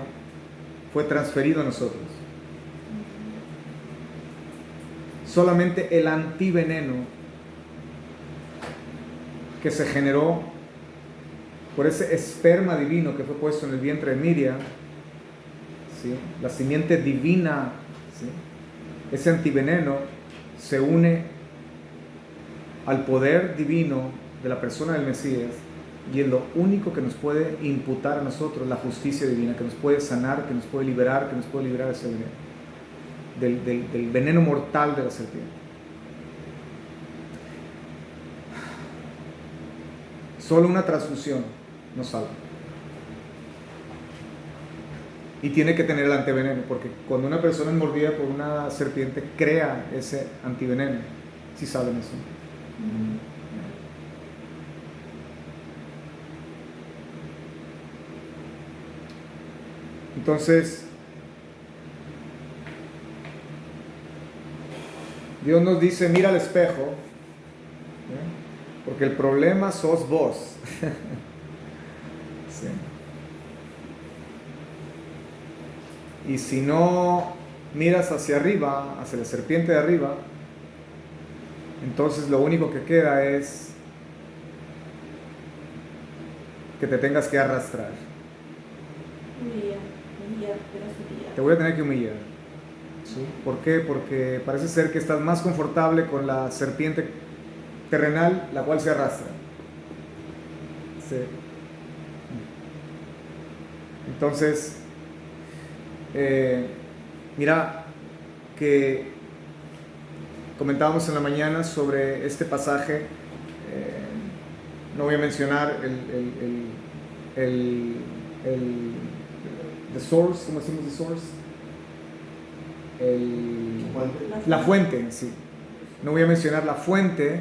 Speaker 1: fue transferido a nosotros. Solamente el antiveneno que se generó por ese esperma divino que fue puesto en el vientre de Miriam, ¿sí? La simiente divina, ¿sí? Ese antiveneno se une al poder divino de la persona del Mesías y es lo único que nos puede imputar a nosotros la justicia divina, que nos puede sanar, que nos puede liberar, de ese veneno, del veneno mortal de la serpiente. Solo una transfusión nos salva. Y tiene que tener el antiveneno, porque cuando una persona es mordida por una serpiente, crea ese antiveneno. ¿Sí saben eso? Entonces, Dios nos dice, mira al espejo, porque el problema sos vos. Sí. Y si no miras hacia arriba, hacia la serpiente de arriba, entonces lo único que queda es que te tengas que arrastrar. Te voy a tener que humillar. ¿Sí? ¿Por qué? Porque parece ser que estás más confortable con la serpiente terrenal, la cual se arrastra. Sí. Entonces, mira que comentábamos en la mañana sobre este pasaje. No voy a mencionar the source, ¿cómo decimos the source? La fuente, sí. No voy a mencionar la fuente,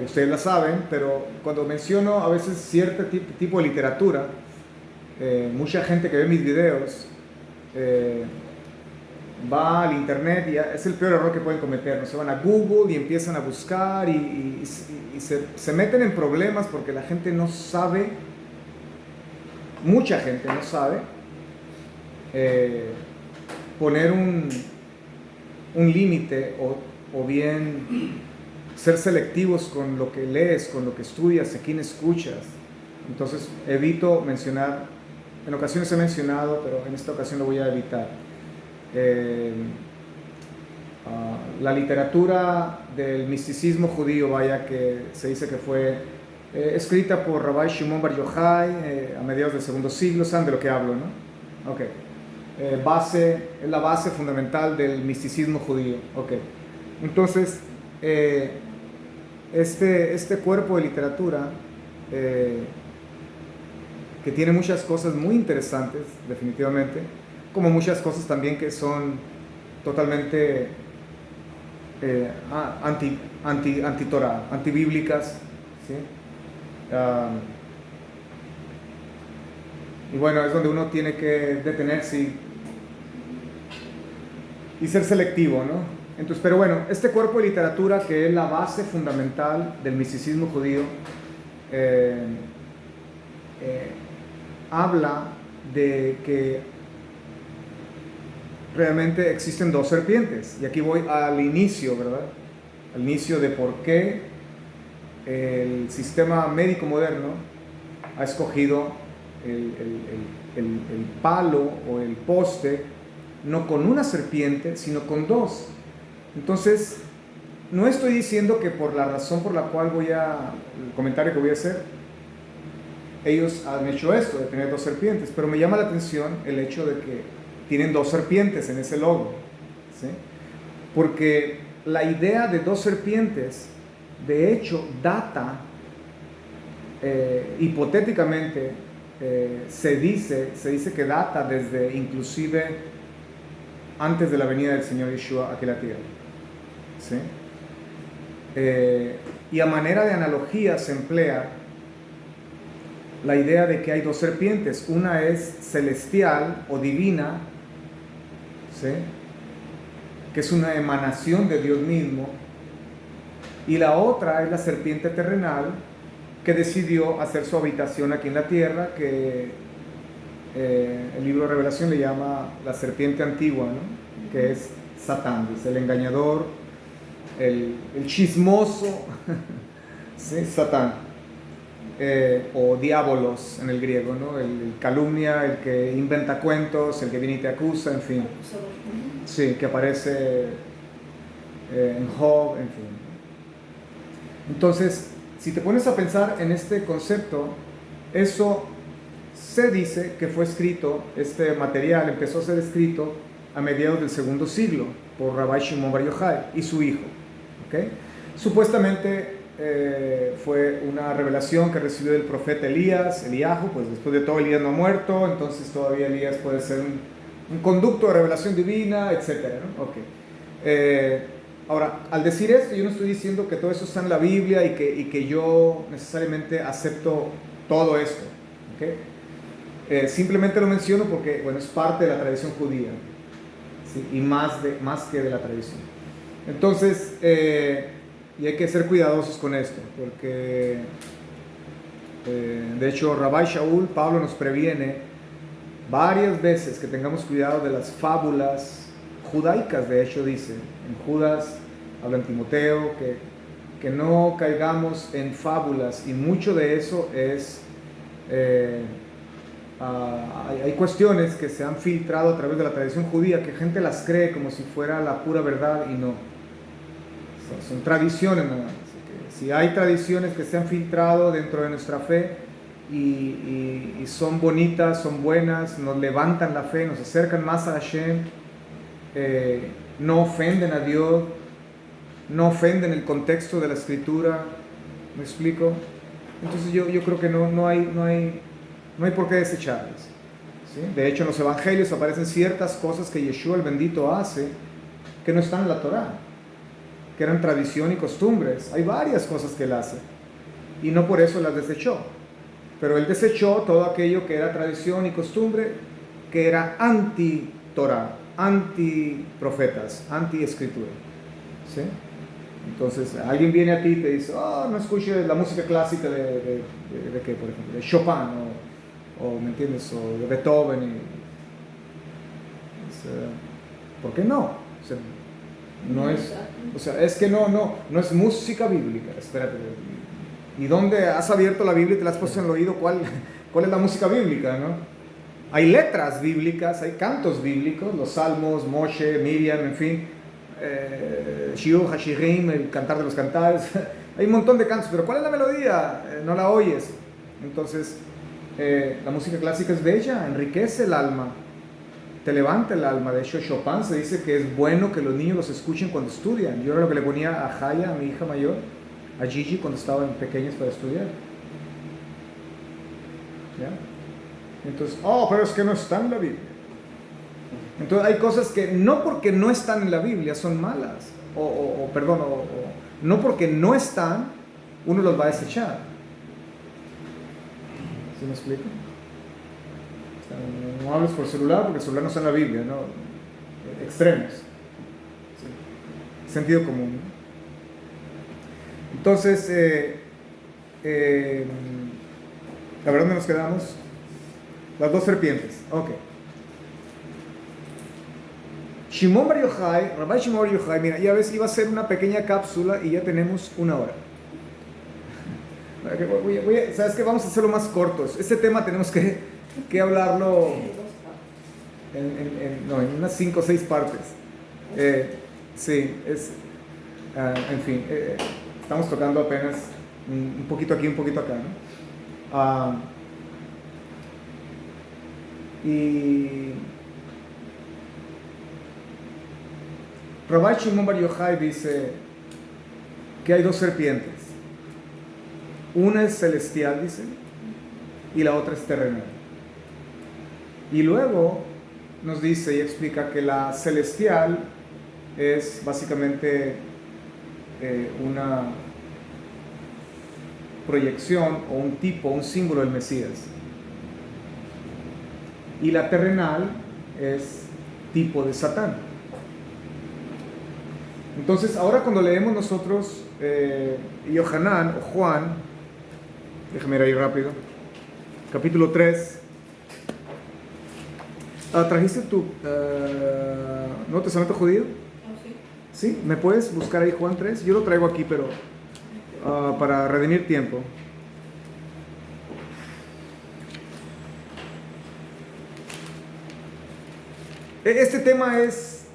Speaker 1: ustedes la saben, pero cuando menciono a veces cierto tipo de literatura, mucha gente que ve mis videos va al internet y es el peor error que pueden cometer, ¿no? Se van a Google y empiezan a buscar y se meten en problemas porque la gente no sabe, mucha gente no sabe poner un límite o bien ser selectivos con lo que lees, con lo que estudias, a quién escuchas. Entonces evito mencionar, en ocasiones he mencionado, pero en esta ocasión lo voy a evitar. La literatura del misticismo judío, vaya, que se dice que fue escrita por Rabbi Shimon Bar Yochai a mediados del segundo siglo. ¿Saben de lo que hablo, no? Ok. Es la base fundamental del misticismo judío. Ok. Entonces, este cuerpo de literatura que tiene muchas cosas muy interesantes, definitivamente, como muchas cosas también que son totalmente anti-Torah, antibíblicas, ¿sí? Y bueno, es donde uno tiene que detenerse y ser selectivo, ¿no? Entonces, pero bueno, este cuerpo de literatura que es la base fundamental del misticismo judío, habla de que realmente existen dos serpientes. Y aquí voy al inicio, ¿verdad? Al inicio de por qué el sistema médico moderno ha escogido el palo o el poste no con una serpiente, sino con dos. Entonces, no estoy diciendo que por la razón por la cual el comentario que voy a hacer, ellos han hecho esto, de tener dos serpientes, pero me llama la atención el hecho de que tienen dos serpientes en ese logo, ¿sí? Porque la idea de dos serpientes, de hecho, data, hipotéticamente, se dice que data desde inclusive antes de la venida del Señor Yeshua aquí a la tierra, ¿sí? Y a manera de analogía se emplea la idea de que hay dos serpientes. Una es celestial o divina, ¿sí?, que es una emanación de Dios mismo, y la otra es la serpiente terrenal que decidió hacer su habitación aquí en la tierra, que el libro de Revelación le llama la serpiente antigua, ¿no?, que es Satán, dice, el engañador, el chismoso, ¿sí?, Satán, o diabolos en el griego, ¿no?, el calumnia, el que inventa cuentos, el que viene y te acusa, en fin, sí, que aparece en Job, en fin. Entonces, si te pones a pensar en este concepto, eso se dice que fue escrito, este material empezó a ser escrito a mediados del segundo siglo por Rabbi Shimon Bar Yochai y su hijo, ¿okay? Supuestamente fue una revelación que recibió del profeta Eliyahu, pues después de todo Elías no ha muerto, entonces todavía Elías puede ser un conducto de revelación divina, etc., ¿no? Okay. Ahora, al decir esto, yo no estoy diciendo que todo eso está en la Biblia y que yo necesariamente acepto todo esto, ¿okay? Simplemente lo menciono porque, bueno, es parte de la tradición judía, ¿sí?, y más que de la tradición. Entonces, y hay que ser cuidadosos con esto, porque de hecho Rabbi Shaul, Pablo nos previene varias veces que tengamos cuidado de las fábulas judaicas. De hecho dice, en Judas habla en Timoteo, que no caigamos en fábulas, y mucho de eso es, hay cuestiones que se han filtrado a través de la tradición judía, que gente las cree como si fuera la pura verdad, y no. Son tradiciones nada más. Si hay tradiciones que se han filtrado dentro de nuestra fe y son bonitas, son buenas, nos levantan la fe, nos acercan más a Hashem, no ofenden a Dios, no ofenden el contexto de la escritura, ¿me explico? Entonces yo creo que no hay por qué desecharlas, ¿sí? De hecho, en los evangelios aparecen ciertas cosas que Yeshua el bendito hace que no están en la Torá, que eran tradición y costumbres. Hay varias cosas que él hace y no por eso las desechó, pero él desechó todo aquello que era tradición y costumbre, que era anti-Torá, anti-profetas, anti-escritura, ¿sí? Entonces alguien viene a ti y te dice, no escuches la música clásica de qué, por ejemplo, de Chopin, o ¿me entiendes?, o de Beethoven, ¿por qué no? No es, es que no es música bíblica. Espérate, ¿y dónde has abierto la Biblia y te la has puesto en el oído? ¿Cuál es la música bíblica, no? Hay letras bíblicas, hay cantos bíblicos, los salmos, Moshe, Miriam, en fin, Shiur Hashirim, el cantar de los cantares. Hay un montón de cantos, pero ¿cuál es la melodía? No la oyes. Entonces, la música clásica es bella, enriquece el alma, te levanta el alma. De hecho, Chopin se dice que es bueno que los niños los escuchen cuando estudian. Yo era lo que le ponía a Jaya, a mi hija mayor, a Gigi, cuando estaban pequeños para estudiar. ¿Ya? Entonces, pero es que no está en la Biblia. Entonces hay cosas que no porque no están en la Biblia son malas, no porque no están, uno los va a desechar. ¿Sí me explico? No hables por celular porque el celular no está en la Biblia, ¿no? Extremos, ¿sí? Sentido común, ¿no? Entonces, a ver, ¿dónde nos quedamos? Las dos serpientes, ok. Shimon Bar Yochai, Rabbi Shimon Bar Yochai, mira, ya ves, iba a ser una pequeña cápsula y ya tenemos 1 hora. ¿Sabes qué? Vamos a hacerlo más corto. Este tema tenemos que hablarlo. en unas 5 o 6 partes. Sí, en fin, estamos tocando apenas un poquito aquí, un poquito acá, ¿no? Y Rabbi Shimon Bar Yochai dice que hay 2 serpientes. Una es celestial, dice, y la otra es terrenal. Y luego nos dice y explica que la celestial es básicamente una proyección o un tipo, un símbolo del Mesías. Y la terrenal es tipo de Satán. Entonces, ahora cuando leemos nosotros Yohanan o Juan, déjame ir ahí rápido, capítulo 3. ¿Trajiste tu Nuevo Testamento judío?
Speaker 2: Sí.
Speaker 1: ¿Sí? ¿Me puedes buscar ahí Juan 3? Yo lo traigo aquí, pero para redimir tiempo. Este tema es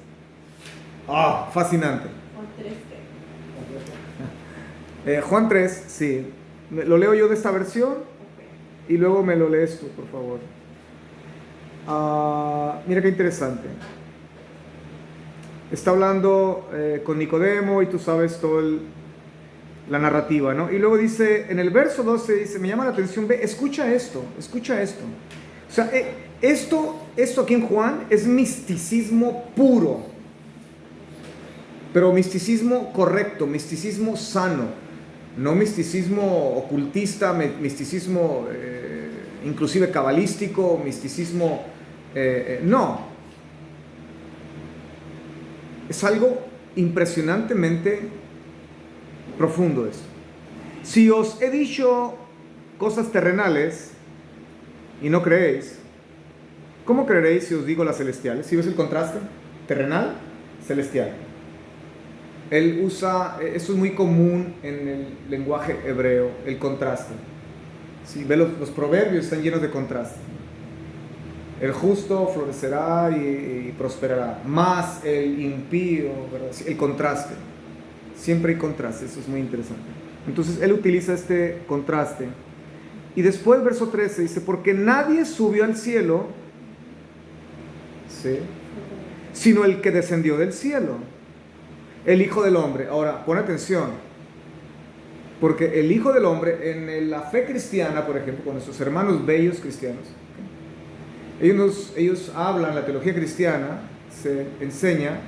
Speaker 1: fascinante.
Speaker 2: Juan 3.
Speaker 1: Juan 3, sí. Lo leo yo de esta versión y luego me lo lees tú, por favor. Mira qué interesante. Está hablando con Nicodemo y tú sabes toda la narrativa, ¿no? Y luego dice, en el verso 12 dice, me llama la atención, ve, escucha esto. O sea, esto aquí en Juan es misticismo puro, pero misticismo correcto, misticismo sano, no misticismo ocultista, misticismo inclusive cabalístico, misticismo, no. Es algo impresionantemente profundo esto. Si os he dicho cosas terrenales y no creéis, ¿cómo creeréis si os digo las celestiales? ¿Si ves el contraste? Terrenal, celestial. Él usa, esto es muy común en el lenguaje hebreo, el contraste. Si ve los proverbios están llenos de contraste. El justo florecerá y prosperará, más el impío, ¿verdad? El contraste. Siempre hay contraste, eso es muy interesante. Entonces él utiliza este contraste. Y después, verso 13 dice, porque nadie subió al cielo, ¿sí?, sino el que descendió del cielo, el Hijo del Hombre. Ahora, pon atención, porque el Hijo del Hombre, en la fe cristiana, por ejemplo, con nuestros hermanos bellos cristianos, ellos hablan, la teología cristiana se enseña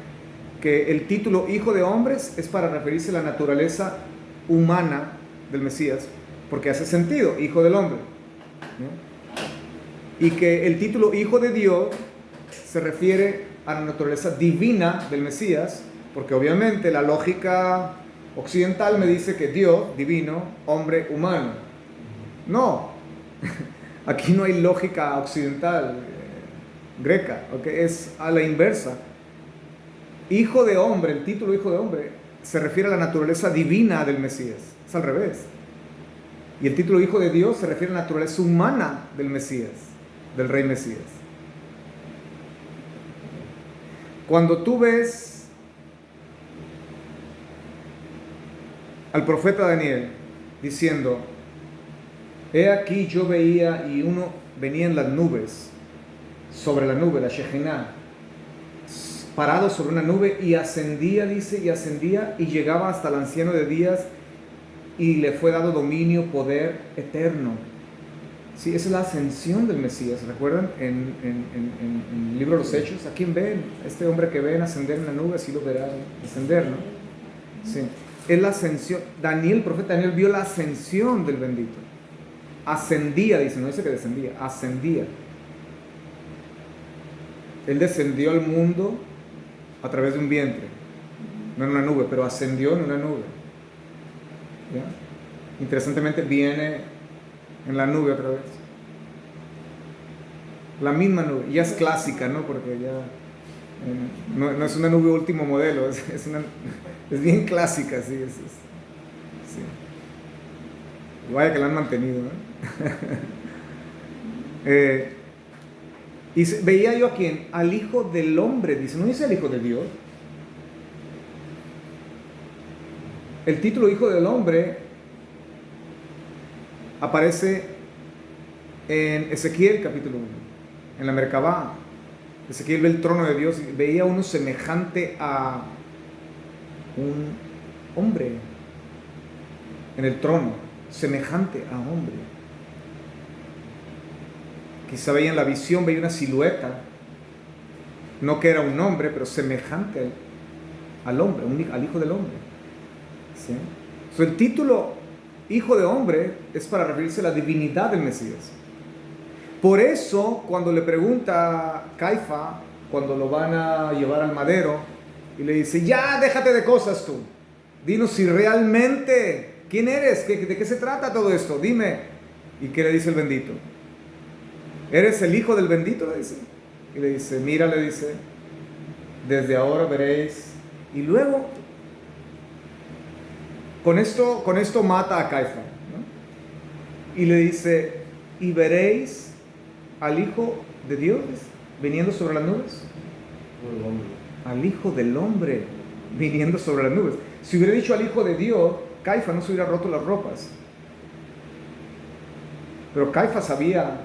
Speaker 1: que el título Hijo de Hombres es para referirse a la naturaleza humana del Mesías, porque hace sentido, Hijo del Hombre, ¿no? Y que el título Hijo de Dios se refiere a la naturaleza divina del Mesías, porque obviamente la lógica occidental me dice que Dios, divino, hombre, humano. No, aquí no hay lógica occidental, greca, ¿okay? Es a la inversa. Hijo de hombre, el título Hijo de Hombre se refiere a la naturaleza divina del Mesías, es al revés. Y el título Hijo de Dios se refiere a la naturaleza humana del Mesías, del Rey Mesías. Cuando tú ves al profeta Daniel diciendo, he aquí yo veía y uno venía en las nubes, sobre la nube, la Shekinah, parado sobre una nube y ascendía, dice, y ascendía y llegaba hasta el anciano de días y le fue dado dominio, poder eterno. Sí, esa es la ascensión del Mesías. ¿Recuerdan en el libro de los Hechos? ¿A quién ven? Este hombre que ven ascender en la nube, así lo verá descender, ¿no? Sí, es la ascensión. Daniel, el profeta Daniel, vio la ascensión del bendito. Ascendía, dice, no dice que descendía, ascendía. Él descendió al mundo a través de un vientre, no en una nube, pero ascendió en una nube. ¿Ya? Interesantemente viene en la nube otra vez. La misma nube, ya es clásica, ¿no? Porque ya no es una nube último modelo, es bien clásica, sí, sí. Y vaya que la han mantenido, ¿no? Y veía yo a quién, al Hijo del Hombre, dice, no dice el Hijo de Dios. El título Hijo del Hombre aparece en Ezequiel capítulo 1, en la Merkabá. Ezequiel ve el trono de Dios y veía uno semejante a un hombre en el trono, semejante a hombre. Quizá veía en la visión, veía una silueta, no que era un hombre, pero semejante al hombre, al Hijo del Hombre. ¿Sí? So, el título Hijo de Hombre es para referirse a la divinidad del Mesías. Por eso, cuando le pregunta Caifa, cuando lo van a llevar al madero, y le dice, ya déjate de cosas tú, dinos si realmente, ¿quién eres? ¿De qué se trata todo esto? Dime. ¿Y qué le dice el bendito? ¿Eres el hijo del bendito? Le dice. Y le dice, mira, le dice, desde ahora veréis. Y luego, con esto mata a Caifa, ¿no? Y le dice, y veréis al Hijo de Dios viniendo sobre las nubes. Al Hijo del Hombre viniendo sobre las nubes. Si hubiera dicho al Hijo de Dios, Caifa no se hubiera roto las ropas. Pero Caifa sabía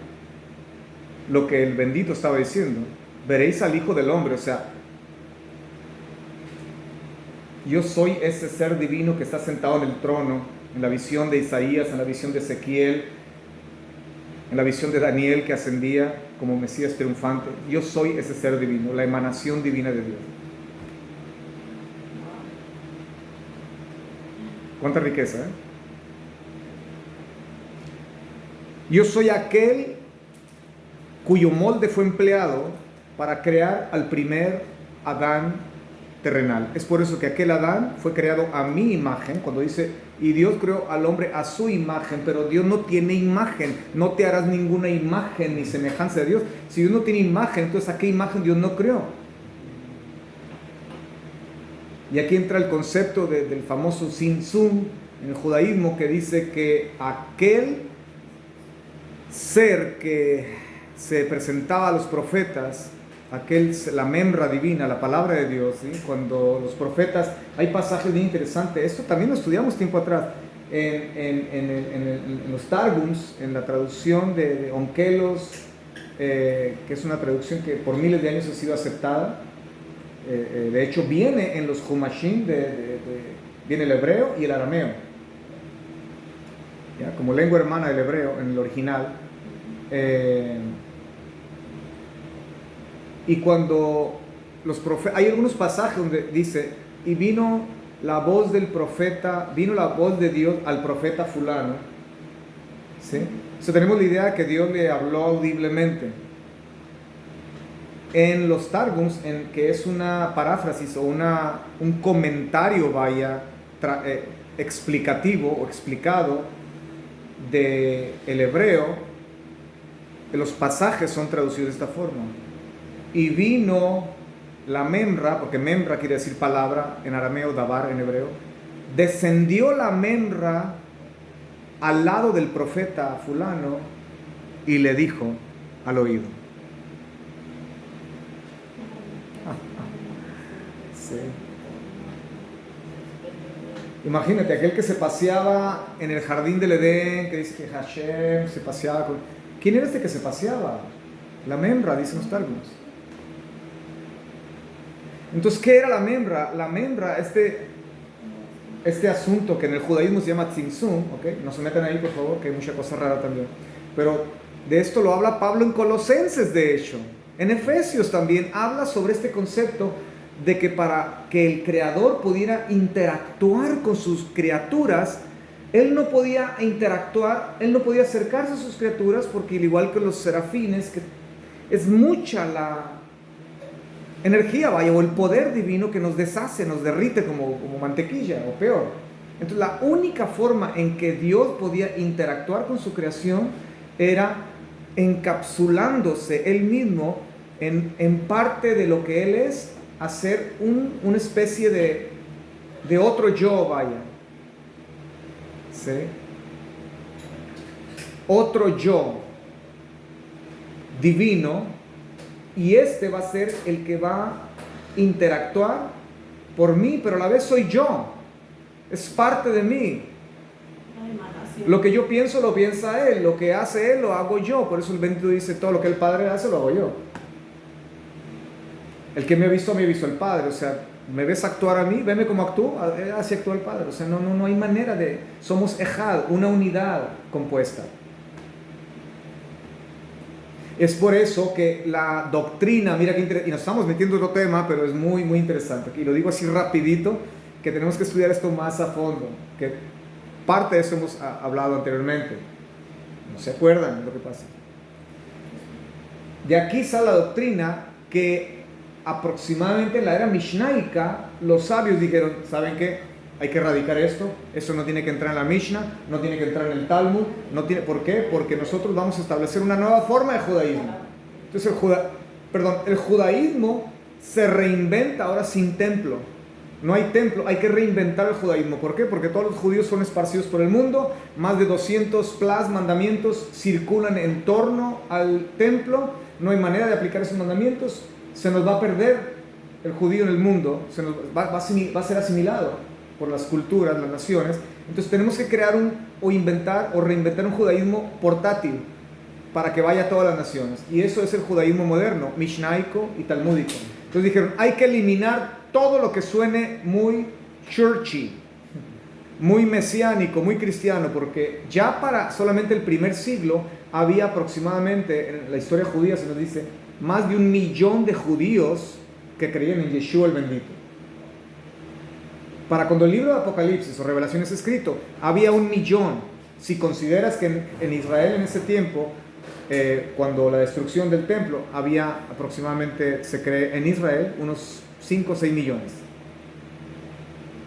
Speaker 1: lo que el bendito estaba diciendo. Veréis al Hijo del Hombre, o sea, yo soy ese ser divino que está sentado en el trono, en la visión de Isaías, en la visión de Ezequiel, en la visión de Daniel que ascendía como Mesías triunfante. Yo soy ese ser divino, la emanación divina de Dios. Cuánta riqueza, ¿eh? Yo soy aquel cuyo molde fue empleado para crear al primer Adán terrenal. Es por eso que aquel Adán fue creado a mi imagen, cuando dice, y Dios creó al hombre a su imagen, pero Dios no tiene imagen, no te harás ninguna imagen ni semejanza de Dios. Si Dios no tiene imagen, entonces ¿a qué imagen Dios no creó? Y aquí entra el concepto del famoso Tzimtzum en el judaísmo, que dice que aquel ser que se presentaba a los profetas, la membra divina, la palabra de Dios, ¿sí? Cuando los profetas, hay pasajes bien interesantes, esto también lo estudiamos tiempo atrás, en los Targums, en la traducción de Onkelos, que es una traducción que por miles de años ha sido aceptada. De hecho viene en los Humashim, viene el hebreo y el arameo, ¿ya? Como lengua hermana del hebreo en el original. Y cuando los profetas, hay algunos pasajes donde dice, y vino la voz del profeta, vino la voz de Dios al profeta fulano, ¿sí? Entonces tenemos la idea de que Dios le habló audiblemente. En los Targums, que es una paráfrasis o un comentario, explicativo o explicado del hebreo, los pasajes son traducidos de esta forma. Y vino la membra, porque membra quiere decir palabra en arameo, dabar en hebreo, descendió la membra al lado del profeta fulano y le dijo al oído. Sí. Imagínate, aquel que se paseaba en el jardín del Edén, que dice que Hashem se paseaba con... ¿Quién era este que se paseaba? La membra, dicen los Targums. Entonces, ¿qué era la membra? La membra, este asunto que en el judaísmo se llama Tzimtzum, ¿okay? No se metan ahí, por favor, que hay mucha cosa rara también. Pero de esto lo habla Pablo en Colosenses, de hecho. En Efesios también habla sobre este concepto de que para que el Creador pudiera interactuar con sus criaturas, Él no podía interactuar, Él no podía acercarse a sus criaturas, porque al igual que los serafines, que es mucha la energía, o el poder divino que nos deshace, nos derrite como mantequilla, o peor. Entonces la única forma en que Dios podía interactuar con su creación era encapsulándose Él mismo en parte de lo que Él es, hacer una especie de otro yo, ¿sí? Otro yo divino y este va a ser el que va a interactuar por mí, pero a la vez soy yo, es parte de mí. Lo que yo pienso lo piensa Él, lo que hace Él lo hago yo. Por eso el bendito dice, todo lo que el Padre hace lo hago yo. El que me ha visto el Padre. O sea, me ves actuar a mí, veme cómo actúo, así actúa el Padre. O sea, no hay manera de... Somos ejad, una unidad compuesta. Es por eso que la doctrina, mira qué interesante, y nos estamos metiendo en otro tema, pero es muy, muy interesante. Y lo digo así rapidito, que tenemos que estudiar esto más a fondo, que parte de eso hemos hablado anteriormente. ¿No se acuerdan de lo que pasa? De aquí sale la doctrina que aproximadamente en la era mishnaica los sabios dijeron, ¿saben qué? Hay que erradicar esto no tiene que entrar en la Mishnah, no tiene que entrar en el Talmud, ¿por qué? Porque nosotros vamos a establecer una nueva forma de judaísmo. Entonces el judaísmo se reinventa ahora sin templo. No hay templo, hay que reinventar el judaísmo. ¿Por qué? Porque todos los judíos son esparcidos por el mundo, más de 200 plus mandamientos circulan en torno al templo, no hay manera de aplicar esos mandamientos, se nos va a perder el judío en el mundo, va a ser asimilado por las culturas, las naciones. Entonces tenemos que crear inventar o reinventar un judaísmo portátil para que vaya a todas las naciones. Y eso es el judaísmo moderno, mishnaico y talmúdico. Entonces dijeron, hay que eliminar todo lo que suene muy churchy, muy mesiánico, muy cristiano, porque ya para solamente el primer siglo había aproximadamente, en la historia judía se nos dice, más de 1 millón de judíos que creían en Yeshua el bendito. Para cuando el libro de Apocalipsis o Revelación es escrito, había 1 millón. Si consideras que en Israel en ese tiempo, cuando la destrucción del templo, había aproximadamente, se cree en Israel, unos 5 o 6 millones.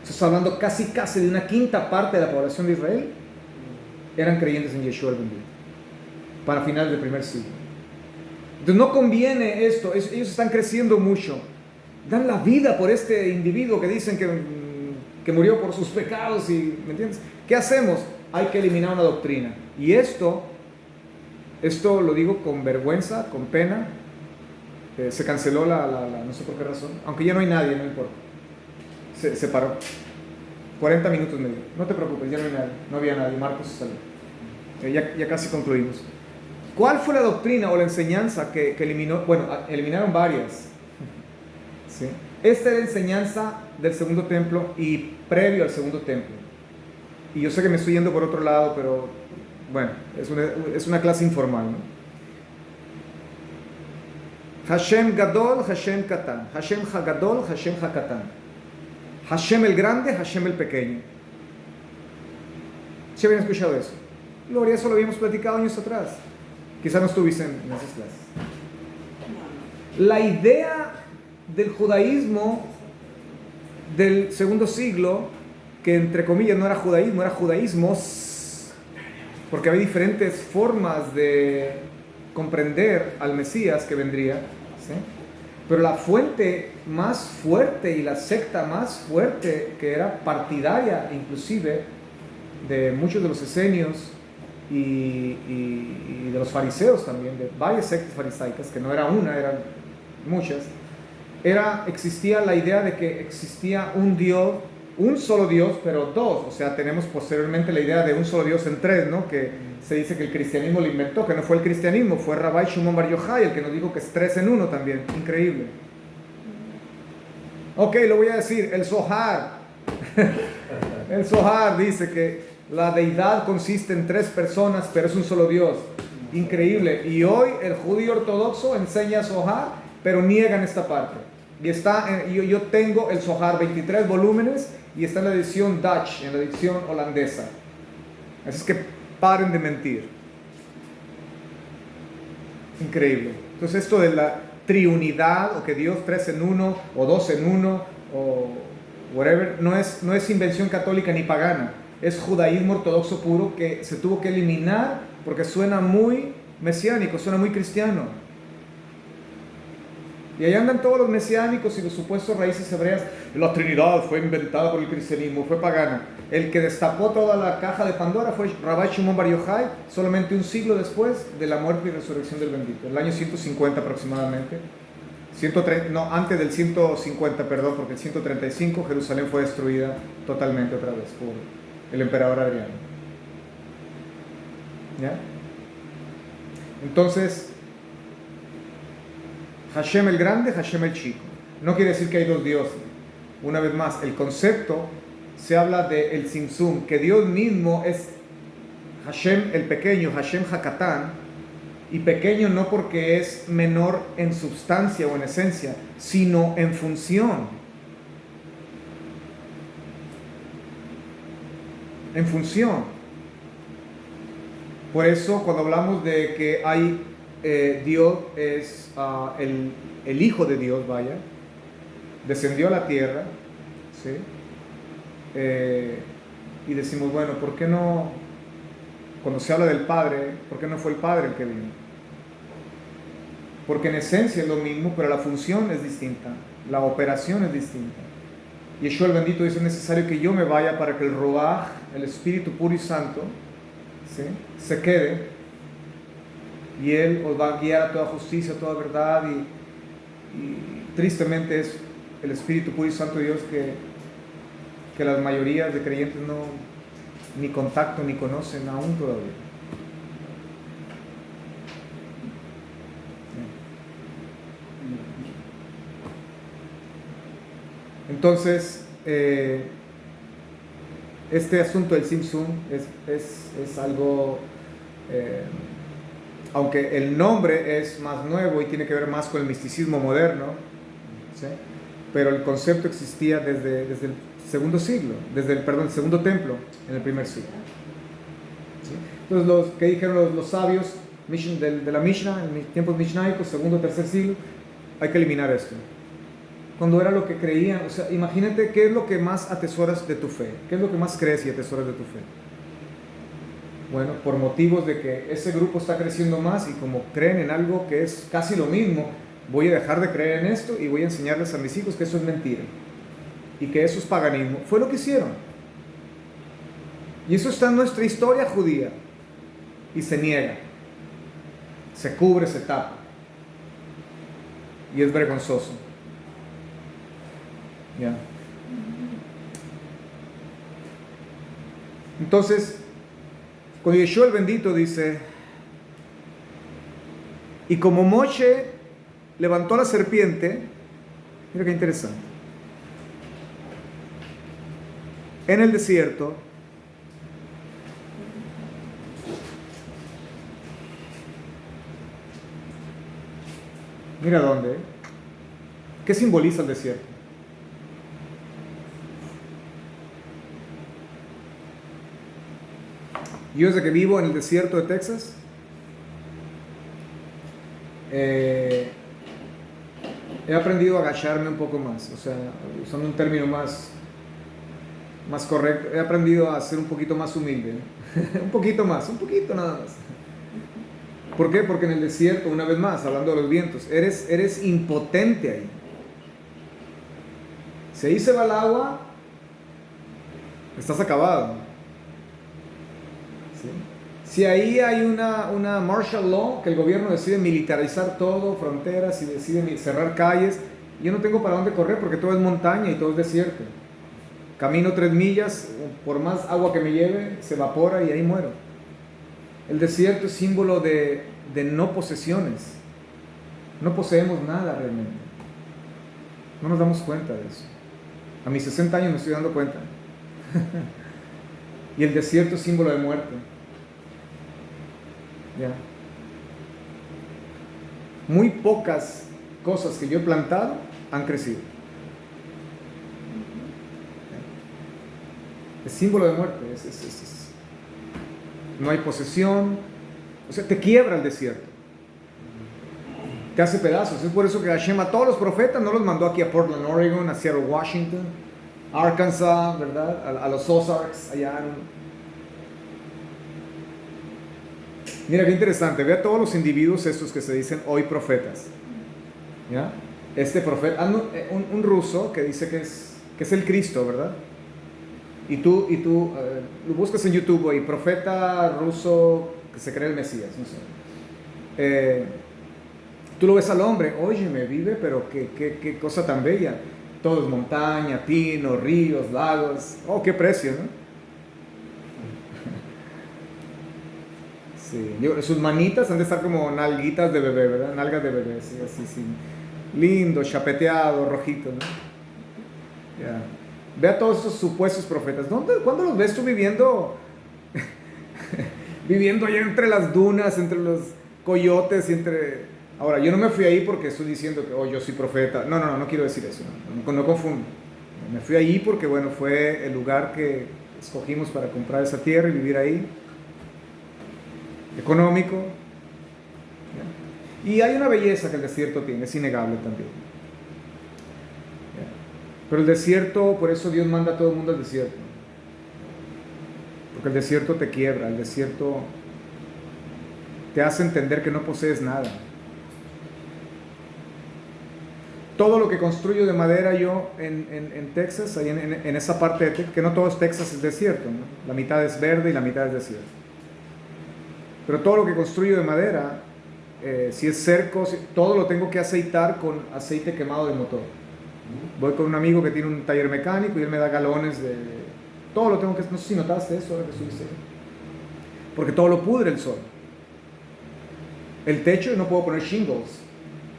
Speaker 1: Estamos hablando casi de una quinta parte de la población de Israel eran creyentes en Yeshua el bendito para finales del primer siglo. Entonces no conviene esto, ellos están creciendo mucho, dan la vida por este individuo que dicen que murió por sus pecados, y, ¿me entiendes? ¿Qué hacemos? Hay que eliminar una doctrina. Y esto lo digo con vergüenza, con pena. Se canceló no sé por qué razón, aunque ya no hay nadie, no importa. Se paró. 40 minutos me dio. No te preocupes, ya no hay nadie. No había nadie, Marcos se salió. Ya casi concluimos. ¿Cuál fue la doctrina o la enseñanza que eliminó? Bueno, eliminaron varias. ¿Sí? Esta era la enseñanza del segundo templo y previo al segundo templo. Y yo sé que me estoy yendo por otro lado, pero bueno, es una clase informal, ¿no? Hashem Gadol, Hashem Katan. Hashem Hagadol, Hashem Hakatan. Hashem el grande, Hashem el pequeño. ¿Sí habían escuchado eso? Gloria, eso lo habíamos platicado años atrás. Quizás no estuviesen en esas clases. La idea del judaísmo del segundo siglo, que entre comillas no era judaísmo, era judaísmos, porque había diferentes formas de comprender al Mesías que vendría, ¿sí? Pero la fuente más fuerte y la secta más fuerte, que era partidaria inclusive de muchos de los esenios y de los fariseos también, de varias sectas farisaicas, que no era una, eran muchas, existía la idea de que existía un Dios, un solo Dios, pero dos. O sea, tenemos posteriormente la idea de un solo Dios en tres, ¿no? Que se dice que el cristianismo lo inventó, que no fue el cristianismo, fue Rabbi Shimon Bar Yochai el que nos dijo que es 3 en 1 también. Increíble. Ok, lo voy a decir, el Zohar. El Zohar dice que la deidad consiste en 3 personas, pero es un solo Dios. Increíble. Y hoy el judío ortodoxo enseña Zohar, pero niegan esta parte. Y yo tengo el Zohar, 23 volúmenes, y está en la edición Dutch, en la edición holandesa. Así es que paren de mentir. Increíble. Entonces esto de la triunidad, o que Dios 3 en 1, o 2 en 1, o whatever, no es invención católica ni pagana. Es judaísmo ortodoxo puro que se tuvo que eliminar porque suena muy mesiánico, suena muy cristiano. Y ahí andan todos los mesiánicos y los supuestos raíces hebreas. La Trinidad fue inventada por el cristianismo, fue pagano. El que destapó toda la caja de Pandora fue Rabbi Shimon Bar Yochai, solamente un siglo después de la muerte y resurrección del bendito, el año 150 aproximadamente. 130, no, antes del 150, perdón, porque el 135 Jerusalén fue destruida totalmente otra vez por el emperador Adriano. ¿Ya? Entonces, Hashem el grande, Hashem el chico. No quiere decir que hay dos dioses. Una vez más, el concepto se habla de el Tzimtzum, que Dios mismo es Hashem el pequeño, Hashem Hakatán, y pequeño no porque es menor en substancia o en esencia, sino en función. En función. Por eso cuando hablamos de que hay Dios es el Hijo de Dios, vaya, descendió a la tierra, ¿sí? Y decimos, bueno, ¿por qué no, cuando se habla del Padre, por qué no fue el Padre el que vino? Porque en esencia es lo mismo, pero la función es distinta, la operación es distinta. Yeshua el bendito dice, es necesario que yo me vaya para que el Ruach, el Espíritu puro y santo, ¿sí?, se quede, y Él os va a guiar a toda justicia, a toda verdad, y tristemente es el Espíritu puro y santo de Dios que las mayorías de creyentes no, ni contacto ni conocen aún todavía. Entonces, este asunto del Tzimtzum es algo, aunque el nombre es más nuevo y tiene que ver más con el misticismo moderno, ¿sí?, pero el concepto existía desde el segundo siglo, el segundo templo en el primer siglo. ¿Sí? Entonces, los que dijeron los sabios de la Mishnah, en tiempos mishnaicos, segundo o tercer siglo, hay que eliminar esto. Cuando era lo que creían, o sea, imagínate qué es lo que más atesoras de tu fe, qué es lo que más crees y atesoras de tu fe. Bueno, por motivos de que ese grupo está creciendo más y como creen en algo que es casi lo mismo, voy a dejar de creer en esto y voy a enseñarles a mis hijos que eso es mentira y que eso es paganismo. Fue lo que hicieron. Y eso está en nuestra historia judía y se niega, se cubre, se tapa y es vergonzoso. ¿Ya? Entonces, cuando Yeshua el bendito dice, y como Moshe levantó la serpiente, mira qué interesante, en el desierto, mira dónde, ¿qué simboliza el desierto? Yo desde que vivo en el desierto de Texas, he aprendido a agacharme un poco más, o sea, usando un término más correcto, he aprendido a ser un poquito más humilde, un poquito nada más. ¿Por qué? Porque en el desierto, una vez más, hablando de los vientos, eres impotente ahí. Si ahí se va el agua, estás acabado. ¿Sí? Si ahí hay una martial law, que el gobierno decide militarizar todo, fronteras, y decide cerrar calles, yo no tengo para dónde correr porque todo es montaña y todo es desierto. Camino 3 millas, por más agua que me lleve, se evapora y ahí muero. El desierto es símbolo de no posesiones. No poseemos nada realmente. No nos damos cuenta de eso. A mis 60 años me estoy dando cuenta. Y el desierto es símbolo de muerte. ¿Ya? Muy pocas cosas que yo he plantado han crecido. Es símbolo de muerte. No hay posesión. O sea, te quiebra el desierto. Te hace pedazos. Es por eso que Hashem a todos los profetas no los mandó aquí a Portland, Oregon, a Seattle, Washington, Arkansas, ¿verdad? A los Ozarks, allá. Mira qué interesante. Ve a todos los individuos estos que se dicen hoy profetas. ¿Ya? este profeta, un ruso que dice que es el Cristo, ¿verdad? Y tú lo buscas en YouTube y profeta ruso que se cree el Mesías, no sé. Tú lo ves al hombre, óyeme, vive, pero qué cosa tan bella. Todo es montaña, pino, ríos, lagos. Oh, qué precio, ¿no? Sí, sus manitas han de estar como nalguitas de bebé, ¿verdad? Nalgas de bebé, sí, así, sí. Lindo, chapeteado, rojito, ¿no? Ya. Ve a todos esos supuestos profetas. ¿Cuándo los ves tú viviendo viviendo allá entre las dunas, entre los coyotes y entre... Ahora, yo no me fui ahí porque estoy diciendo que yo soy profeta. No quiero decir eso. No confundo. Me fui ahí porque, bueno, fue el lugar que escogimos para comprar esa tierra y vivir ahí. Económico. ¿Ya? Y hay una belleza que el desierto tiene, es innegable también. ¿Ya? Pero el desierto, por eso Dios manda a todo el mundo al desierto. Porque el desierto te quiebra, el desierto te hace entender que no posees nada. Todo lo que construyo de madera yo en Texas, ahí en esa parte de Texas, que no todo es Texas, es desierto, ¿no? La mitad es verde y la mitad es desierto. Pero todo lo que construyo de madera, si es cerco, todo lo tengo que aceitar con aceite quemado de motor. Voy con un amigo que tiene un taller mecánico y él me da galones de... Todo lo tengo que... No sé si notaste eso ahora que estuviste. Porque todo lo pudre el sol. El techo no puedo poner shingles.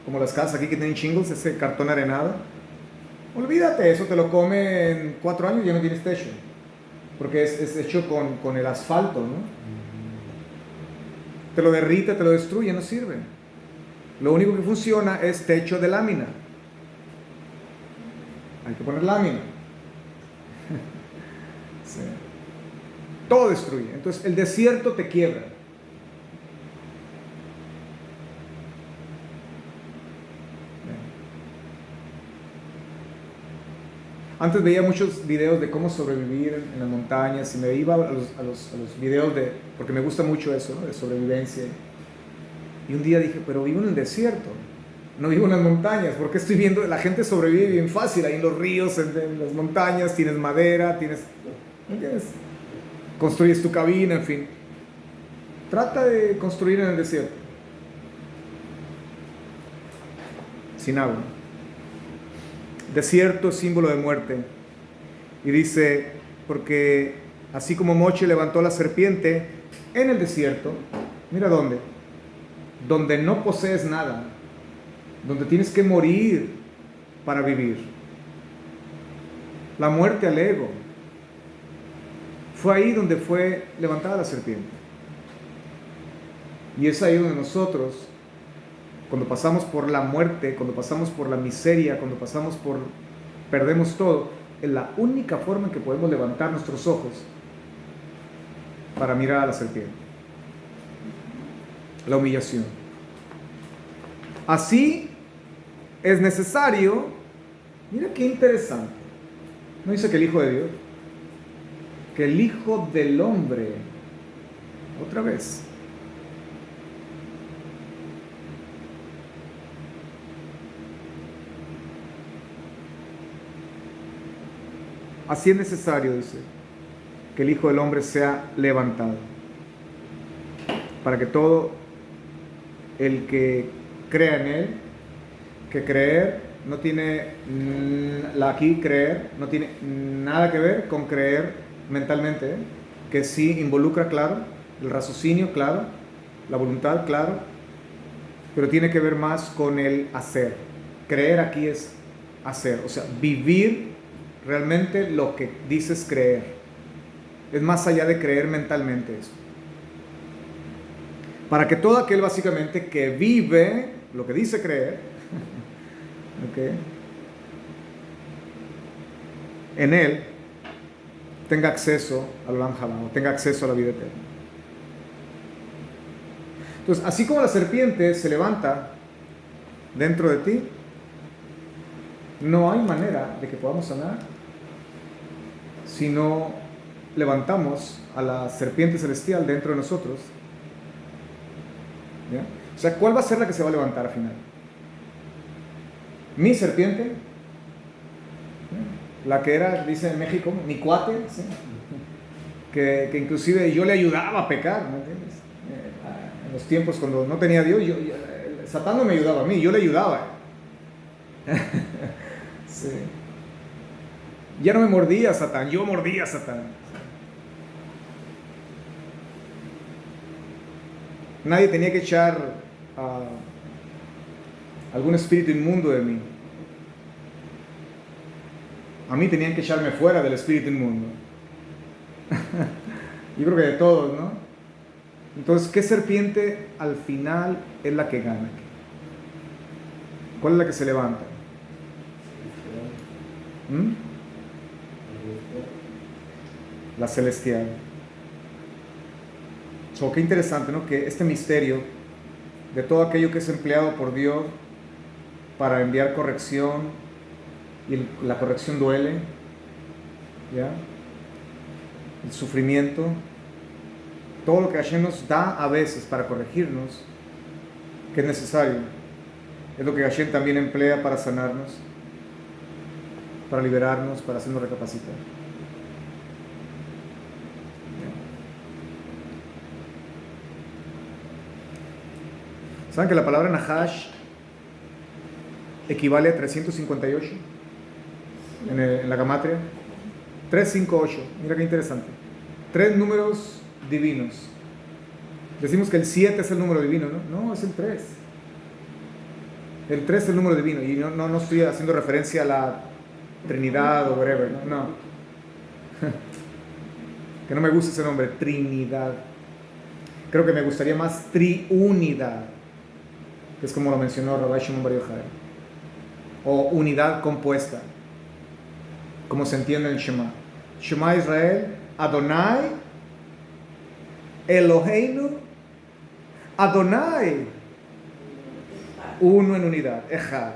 Speaker 1: Como las casas aquí que tienen shingles, ese cartón arenado. Olvídate, eso te lo come en 4 años y ya no tienes techo. Porque es hecho con el asfalto, ¿no? Te lo derrite, te lo destruye, no sirve. Lo único que funciona es techo de lámina. Hay que poner lámina. Sí. Todo destruye. Entonces el desierto te quiebra. Antes veía muchos videos de cómo sobrevivir en las montañas y me iba a los videos porque me gusta mucho eso, ¿no? De sobrevivencia. Y un día dije, pero vivo en el desierto, no vivo en las montañas, porque estoy viendo, la gente sobrevive bien fácil, ahí en los ríos, en las montañas, tienes madera, ¿me entiendes? Construyes tu cabina, en fin. Trata de construir en el desierto, sin agua. Desierto es símbolo de muerte. Y dice, porque así como Moche levantó la serpiente en el desierto, mira dónde, donde no posees nada, donde tienes que morir para vivir. La muerte al ego. Fue ahí donde fue levantada la serpiente. Y es ahí donde nosotros, cuando pasamos por la muerte, cuando pasamos por la miseria, cuando perdemos todo, es la única forma en que podemos levantar nuestros ojos para mirar a la serpiente. La humillación. Así es necesario, mira qué interesante, no dice que el Hijo de Dios, que el Hijo del Hombre, otra vez, así es necesario, dice, que el Hijo del Hombre sea levantado, para que todo el que crea en Él, que creer no tiene, aquí creer no tiene nada que ver con creer mentalmente, que sí involucra, claro, el raciocinio, claro, la voluntad, claro, pero tiene que ver más con el hacer. Creer aquí es hacer, o sea, vivir realmente lo que dices creer. Es más allá de creer mentalmente eso. Para que todo aquel básicamente que vive lo que dice creer, ¿okay?, en él tenga acceso al Olam Haba, o tenga acceso a la vida eterna. Entonces, así como la serpiente se levanta dentro de ti, no hay manera de que podamos sanar si no levantamos a la serpiente celestial dentro de nosotros. ¿Ya? O sea, ¿cuál va a ser la que se va a levantar al final? Mi serpiente, la que era, dice en México, mi cuate, ¿sí? que inclusive yo le ayudaba a pecar, ¿me entiendes? En los tiempos cuando no tenía Dios, Satán no me ayudaba a mí, yo le ayudaba. Sí. Ya no me mordía Satán, yo mordía a Satán. Nadie tenía que echar algún espíritu inmundo de mí. A mí tenían que echarme fuera del espíritu inmundo. Yo creo que de todos, ¿no? Entonces, ¿qué serpiente al final es la que gana? ¿Cuál es la que se levanta? La celestial. So, qué interesante, ¿no? Que este misterio de todo aquello que es empleado por Dios para enviar corrección, y la corrección duele, ¿ya? El sufrimiento, todo lo que Hashem nos da a veces para corregirnos, que es necesario, es lo que Hashem también emplea para sanarnos, para liberarnos, para hacernos recapacitar. ¿Saben que la palabra Nahash equivale a 358 en la Gamatria? 358, mira qué interesante. 3 números divinos. Decimos que el 7 es el número divino, ¿no? No, es el 3. El 3 es el número divino. Y no estoy haciendo referencia a la Trinidad o whatever, no. Que no me gusta ese nombre, Trinidad. Creo que me gustaría más triunidad, que es como lo mencionó Rabbi Shimon Bar Yochai, o unidad compuesta, como se entiende en Shema. Shema Israel, Adonai, Eloheinu, Adonai, uno en unidad, Echad.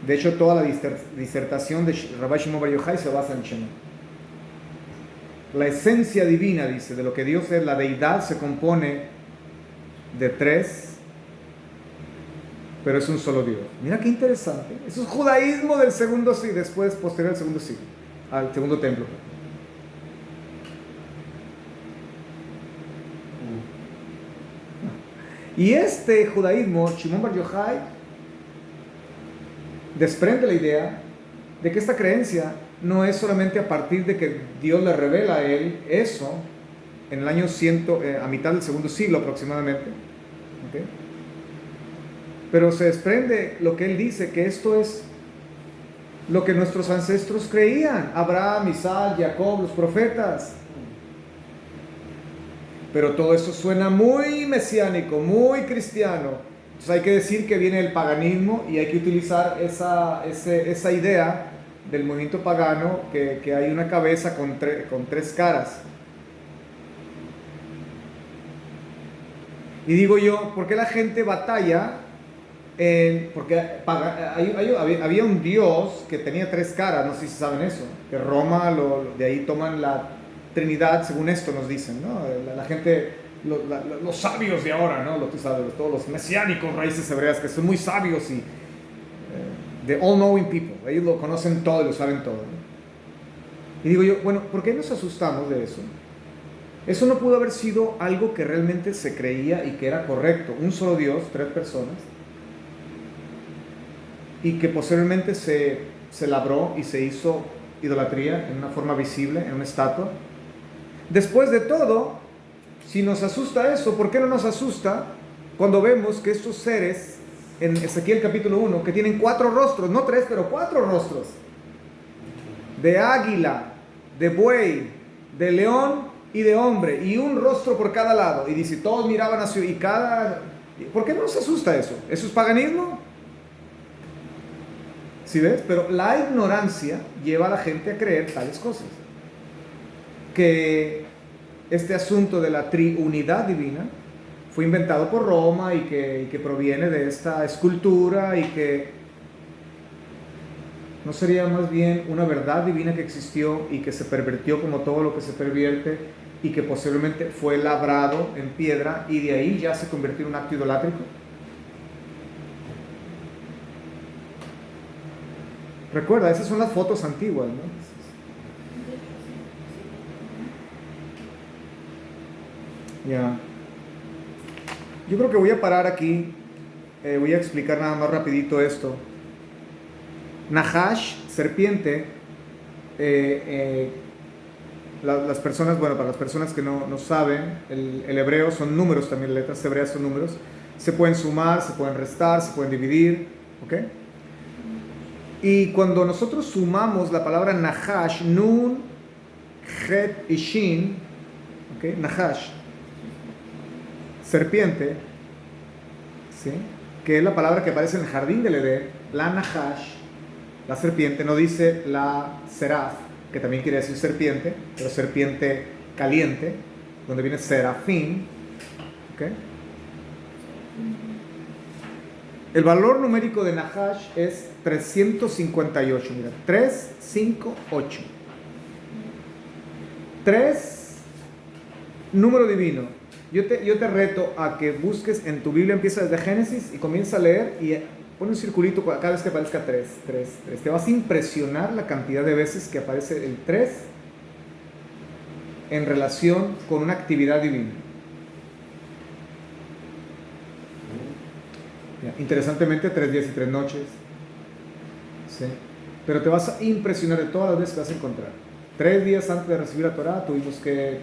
Speaker 1: De hecho, toda la disertación de Rabbi Shimon Bar Yochai se basa en Shema. La esencia divina, dice, de lo que Dios es, la deidad, se compone de 3, pero es un solo Dios. Mira qué interesante. Eso es judaísmo del segundo siglo, después, posterior al segundo siglo, al segundo templo. Y este judaísmo, Shimon Bar Yochai, desprende la idea de que esta creencia no es solamente a partir de que Dios le revela a él eso en el año 100, a mitad del segundo siglo aproximadamente, ¿okay? Pero se desprende lo que él dice, que esto es lo que nuestros ancestros creían, Abraham, Isaac, Jacob, los profetas. Pero todo eso suena muy mesiánico, muy cristiano. Entonces hay que decir que viene el paganismo y hay que utilizar esa idea del movimiento pagano, que hay una cabeza con 3 caras. Y digo yo, ¿por qué la gente batalla? Porque había un dios que tenía 3 caras, no sé si saben eso, que Roma, de ahí toman la Trinidad, según esto nos dicen, ¿no? La gente, los sabios de ahora, ¿no? Tú sabes, todos los mesiánicos, raíces hebreas, que son muy sabios y the all-knowing people, ellos lo conocen todo y lo saben todo, ¿no? Y digo yo, bueno, ¿por qué nos asustamos de eso? Eso no pudo haber sido algo que realmente se creía y que era correcto. Un solo Dios, 3 personas, y que posteriormente se labró y se hizo idolatría en una forma visible, en una estatua. Después de todo, si nos asusta eso, ¿por qué no nos asusta cuando vemos que estos seres, en Ezequiel capítulo 1, que tienen 4 rostros, no 3, pero 4 rostros, de águila, de buey, de león y de hombre, y un rostro por cada lado, y dice, todos miraban hacia, y cada... ¿Por qué no nos asusta eso? ¿Eso es paganismo? ¿Sí ves? Pero la ignorancia lleva a la gente a creer tales cosas. Que este asunto de la triunidad divina fue inventado por Roma y que proviene de esta escultura, y que no sería más bien una verdad divina que existió y que se pervirtió como todo lo que se pervierte, y que posiblemente fue labrado en piedra y de ahí ya se convirtió en un acto idolátrico. Recuerda, esas son las fotos antiguas, ¿no? Ya. Yo creo que voy a parar aquí. Voy a explicar nada más rapidito esto. Nahash, serpiente. Las personas, bueno, para las personas que no saben, el hebreo son números también, letras hebreas son números. Se pueden sumar, se pueden restar, se pueden dividir. ¿Ok? Y cuando nosotros sumamos la palabra Nahash, Nun, Het y Shin, ¿ok? Nahash, serpiente, ¿sí? Que es la palabra que aparece en el jardín del Edén, la Nahash, la serpiente, no dice la Seraf, que también quiere decir serpiente, pero serpiente caliente, donde viene Serafín, ¿ok? El valor numérico de Nahash es 358, mira, 358. 3, número divino. Yo te reto a que busques en tu Biblia, empieza desde Génesis y comienza a leer y pon un circulito cada vez que aparezca 3. Te vas a impresionar la cantidad de veces que aparece el 3 en relación con una actividad divina. Interesantemente, 3 días y 3 noches. ¿Sí? Pero te vas a impresionar de todas las veces que vas a encontrar. 3 días antes de recibir la Torah tuvimos que...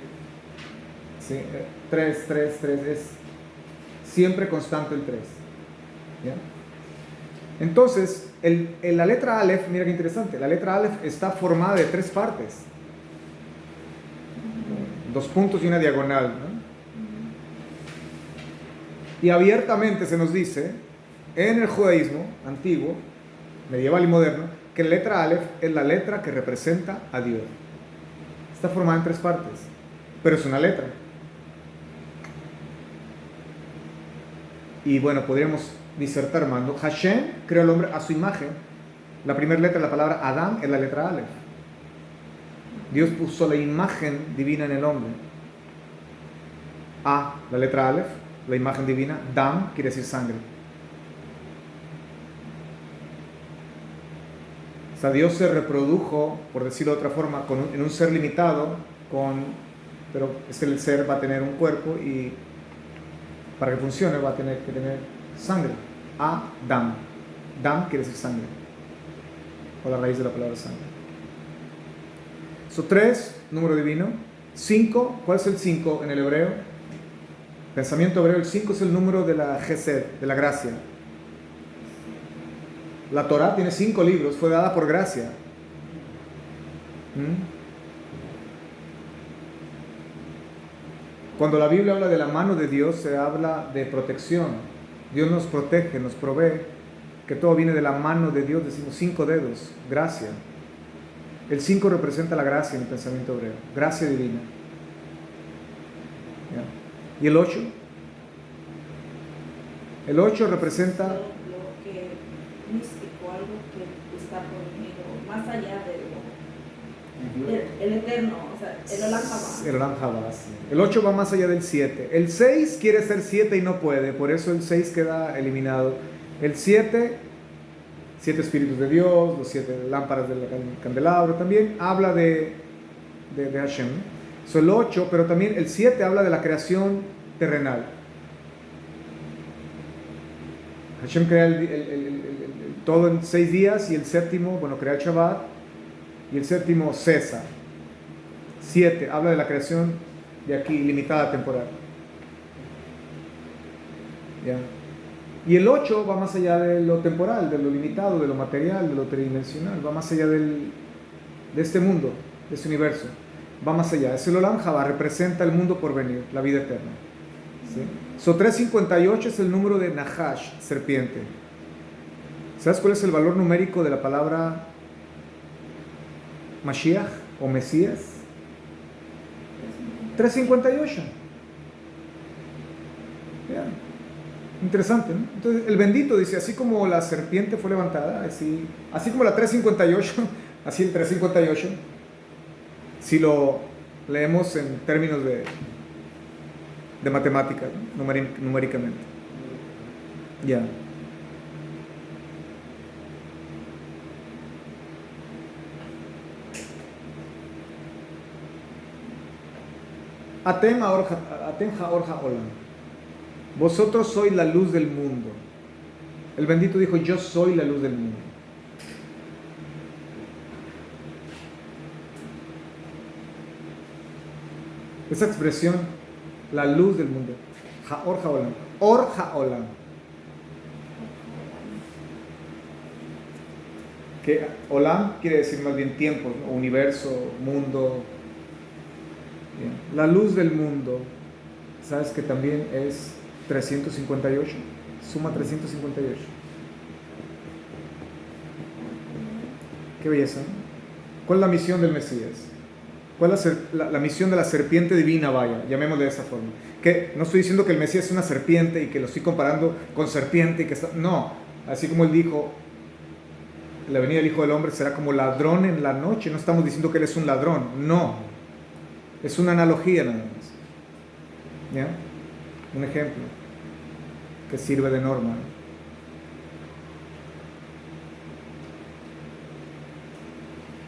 Speaker 1: ¿sí? 3, es siempre constante el 3. ¿Ya? Entonces, la letra Aleph, mira qué interesante, la letra Aleph está formada de 3 partes. 2 puntos y una diagonal, ¿no? Y abiertamente se nos dice, en el judaísmo antiguo, medieval y moderno, que la letra Aleph es la letra que representa a Dios. Está formada en 3 partes, pero es una letra. Y bueno, podríamos disertar más, ¿no? Hashem creó al hombre a su imagen. La primera letra de la palabra Adam es la letra Aleph. Dios puso la imagen divina en el hombre. A, la letra Aleph, la imagen divina. Dam quiere decir sangre. O sea, Dios se reprodujo, por decirlo de otra forma, en un ser limitado, pero el ser va a tener un cuerpo y para que funcione va a tener que tener sangre. Adam. Dam quiere decir sangre. O la raíz de la palabra sangre. 3, número divino. 5, ¿cuál es el 5 en el hebreo? Pensamiento hebreo, el 5 es el número de la Gesed, de la gracia. La Torah tiene 5 libros, fue dada por gracia. Cuando la Biblia habla de la mano de Dios, se habla de protección. Dios nos protege, nos provee, que todo viene de la mano de Dios. Decimos 5 dedos, gracia. El 5 representa la gracia en el pensamiento hebreo, gracia divina. ¿Ya? ¿Y el 8? El 8 representa...
Speaker 2: Lo que místico, algo que está por venir, más allá el eterno, o sea, el Olam Haba.
Speaker 1: El Olam Haba, sí. El 8 va más allá del 7. El 6 quiere ser 7 y no puede, por eso el 6 queda eliminado. El 7, 7 espíritus de Dios, los 7 lámparas del candelabro, también habla de Hashem. So, el 8, pero también el 7 habla de la creación terrenal. Hashem crea todo en 6 días y el séptimo, bueno, crea el Shabbat y el séptimo cesa. 7 habla de la creación de aquí, limitada temporal. ¿Ya? Y el 8 va más allá de lo temporal, de lo limitado, de lo material, de lo tridimensional, va más allá de este mundo, de este universo. Va más allá. Es el Olam Haba, representa el mundo por venir, la vida eterna. ¿Sí? 358 es el número de Nahash, serpiente. ¿Sabes cuál es el valor numérico de la palabra Mashiach o Mesías? 358. Vean. Interesante, ¿no? Entonces, el bendito dice, así como la serpiente fue levantada, así como la 358, así el 358, si lo leemos en términos de matemáticas, ¿no? Numéricamente. Ya. Atem haor ha'olam. Vosotros sois la luz del mundo. El bendito dijo, yo soy la luz del mundo. Esa expresión, la luz del mundo. Haor ha'olam. Or ha'olam. Que olam quiere decir más bien tiempo, ¿no? Universo, mundo. Bien. La luz del mundo, ¿sabes que también es 358? Suma 358. Qué belleza, ¿no? ¿Cuál es la misión del Mesías? ¿Cuál es la misión de la serpiente divina, vaya? Llamémosle de esa forma. Que no estoy diciendo que el Mesías es una serpiente y que lo estoy comparando con serpiente y que está... No, así como él dijo, la venida del Hijo del Hombre será como ladrón en la noche. No estamos diciendo que él es un ladrón, no. Es una analogía nada más. ¿Ya? Un ejemplo que sirve de norma.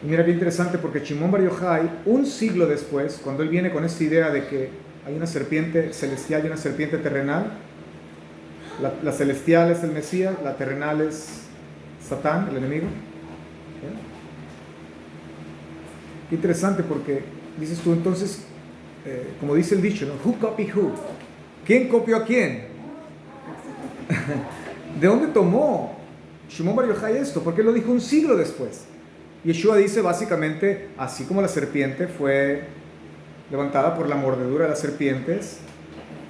Speaker 1: Y mira qué interesante, porque Shimon Bar Yochai, un siglo después, cuando él viene con esta idea de que hay una serpiente celestial y una serpiente terrenal, la celestial es el Mesías, la terrenal es Satán, el enemigo. ¿Ya? Qué interesante, porque dices tú entonces, como dice el dicho, ¿no? Who copied who? ¿Quién copió a quién? ¿De dónde tomó Shimon Bar Yochai esto? Porque él lo dijo un siglo después. Yeshua dice básicamente, así como la serpiente fue levantada por la mordedura de las serpientes,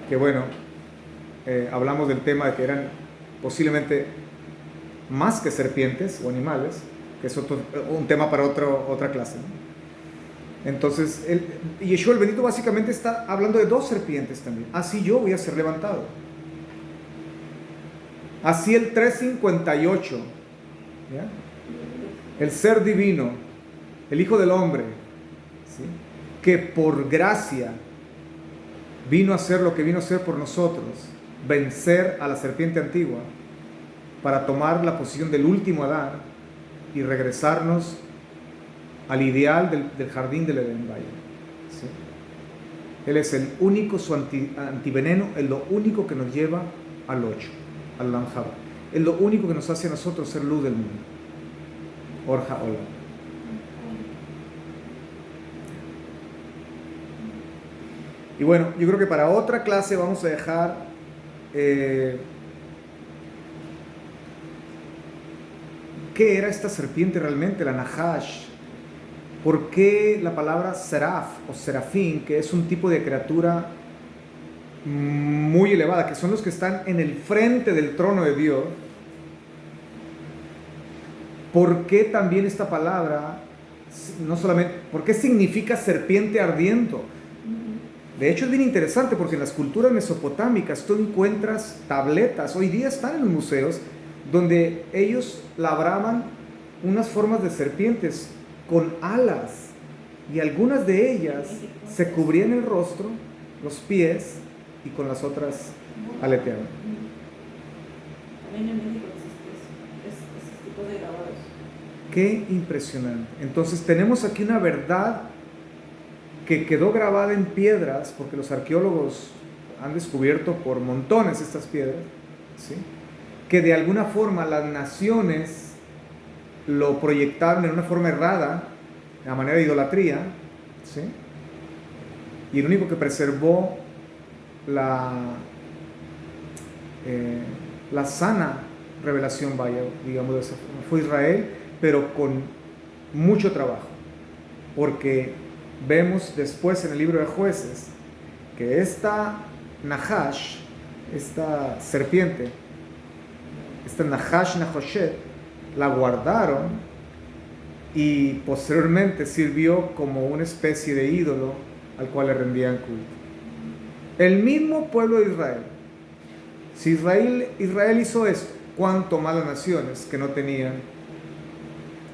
Speaker 1: que bueno, hablamos del tema de que eran posiblemente más que serpientes o animales, que es un tema para otra clase, ¿no? Entonces, Yeshua el bendito básicamente está hablando de dos serpientes también. Así yo voy a ser levantado. Así el 358, ¿ya? El ser divino, el Hijo del Hombre, ¿sí? Que por gracia vino a hacer lo que vino a hacer por nosotros, vencer a la serpiente antigua para tomar la posición del último Adán y regresarnos al ideal del jardín del Edén, vaya, ¿sí? Él es el único, su antiveneno es lo único que nos lleva al 8, al Lamjaba. Es lo único que nos hace a nosotros ser luz del mundo. Orja Olam. Y bueno, yo creo que para otra clase vamos a dejar ¿qué era esta serpiente realmente? La Nahash. ¿Por qué la palabra seraf o serafín, que es un tipo de criatura muy elevada, que son los que están en el frente del trono de Dios? ¿Por qué también esta palabra, no solamente, por qué significa serpiente ardiendo? De hecho es bien interesante porque en las culturas mesopotámicas tú encuentras tabletas, hoy día están en los museos, donde ellos labraban unas formas de serpientes con alas y algunas de ellas se cubrían el rostro, los pies y con las otras aleteaban.
Speaker 2: También en México existe ese tipo de grabados.
Speaker 1: Qué impresionante. Entonces tenemos aquí una verdad que quedó grabada en piedras, porque los arqueólogos han descubierto por montones estas piedras, ¿sí? Que de alguna forma las naciones lo proyectaron en una forma errada, a manera de idolatría, ¿sí? Y el único que preservó la sana revelación, vaya, digamos de esa forma, fue Israel, pero con mucho trabajo, porque vemos después en el libro de Jueces que esta Nahash, esta serpiente, esta Nahash Nahoshet, la guardaron y posteriormente sirvió como una especie de ídolo al cual le rendían culto. El mismo pueblo de Israel. Si Israel hizo esto, ¿cuánto más las naciones que no tenían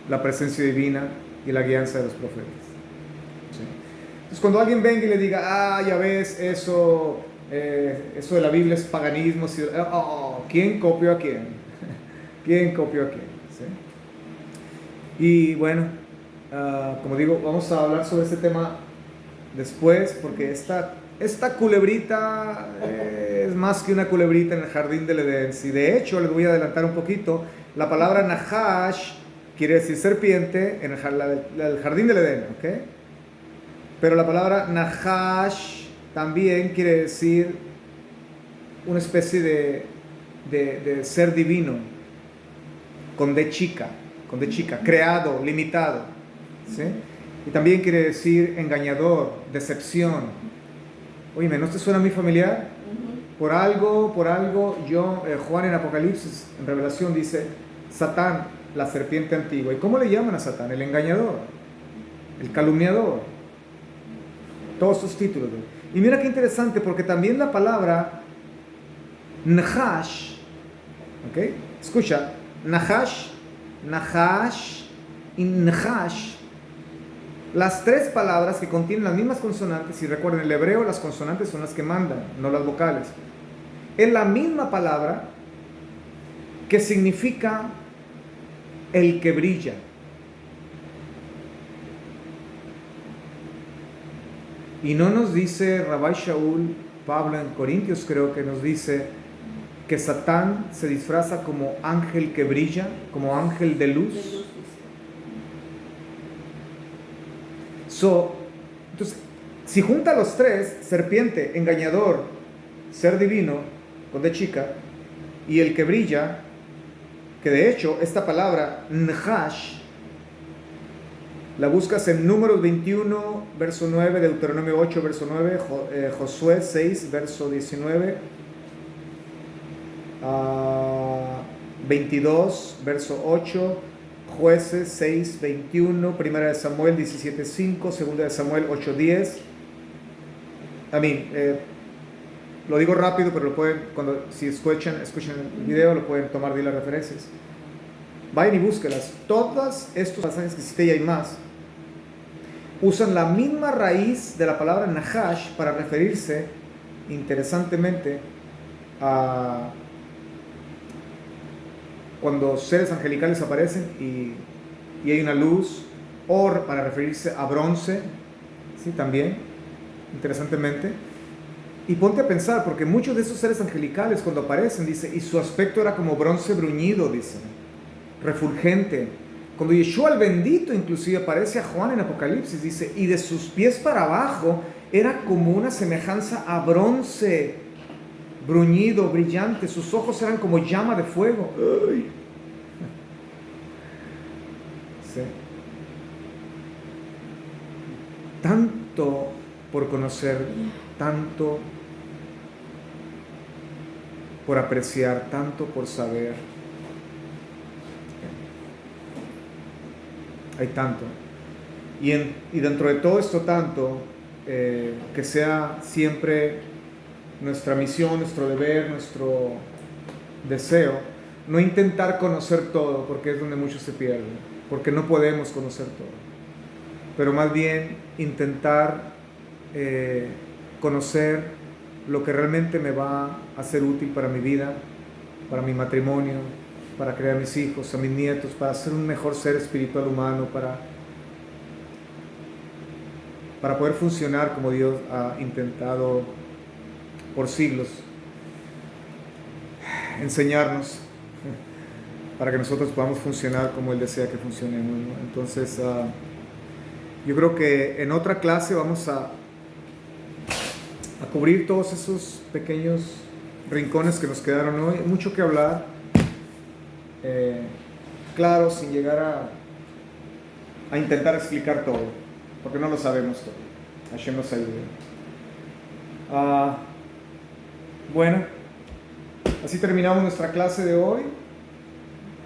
Speaker 1: la presencia divina y la guianza de los profetas? ¿Sí? Entonces cuando alguien venga y le diga, ya ves, eso de la Biblia es paganismo, ¿quién copió a quién? ¿Quién copió a quién? ¿Sí? Y bueno, como digo, vamos a hablar sobre este tema después, porque esta esta culebrita es más que una culebrita en el jardín del Edén. Si de hecho, les voy a adelantar un poquito, la palabra Nahash quiere decir serpiente en el jardín del Edén, ¿ok? Pero la palabra Nahash también quiere decir una especie de ser divino, con D chica, creado, limitado, ¿sí? Y también quiere decir engañador, decepción. Oye, ¿no te suena muy familiar? Por algo, Juan en Apocalipsis, en Revelación, dice, Satán, la serpiente antigua. ¿Y cómo le llaman a Satán? El engañador, el calumniador. Todos sus títulos. Y mira qué interesante, porque también la palabra Nahash, ¿ok? Escucha, Nahash y Nahash. Las tres palabras que contienen las mismas consonantes, y recuerden, en el hebreo las consonantes son las que mandan, no las vocales. Es la misma palabra que significa el que brilla. Y no nos dice Rabbi Shaul, Pablo en Corintios creo que nos dice que Satán se disfraza como ángel que brilla, como ángel de luz. Entonces, si junta los tres, serpiente, engañador, ser divino, con de chica, y el que brilla, que de hecho esta palabra, Nahash, la buscas en Números 21, verso 9, Deuteronomio 8, verso 9, Josué 6, verso 19, 22, verso 8, Jueces 6, 21, Primera de Samuel 17, 5, Segunda de Samuel 8, 10. Lo digo rápido, pero lo pueden, si escuchan el video, lo pueden tomar de las referencias. Vayan y búsquelas. Todos estos pasajes que cité y hay más usan la misma raíz de la palabra Nahash para referirse, interesantemente, a cuando seres angelicales aparecen y hay una luz, or para referirse a bronce, ¿sí? También, interesantemente. Y ponte a pensar, porque muchos de esos seres angelicales cuando aparecen, dice, y su aspecto era como bronce bruñido, dice, refulgente. Cuando Yeshua el bendito inclusive aparece a Juan en Apocalipsis, dice, y de sus pies para abajo era como una semejanza a bronce bruñido, brillante, sus ojos eran como llama de fuego. ¡Ay! Sí. Tanto por conocer, tanto por apreciar, tanto por saber. Hay tanto. Y dentro de todo esto tanto, que sea siempre nuestra misión, nuestro deber, nuestro deseo, no intentar conocer todo, porque es donde muchos se pierden, porque no podemos conocer todo, pero más bien intentar conocer lo que realmente me va a ser útil para mi vida, para mi matrimonio, para crear a mis hijos, a mis nietos, para ser un mejor ser espiritual humano, para poder funcionar como Dios ha intentado por siglos enseñarnos, para que nosotros podamos funcionar como Él desea que funcionemos, ¿no? Entonces, yo creo que en otra clase vamos a cubrir todos esos pequeños rincones que nos quedaron hoy. Hay mucho que hablar, claro, sin llegar a intentar explicar todo, porque no lo sabemos todo. Hashem nos ayude. Bueno, así terminamos nuestra clase de hoy,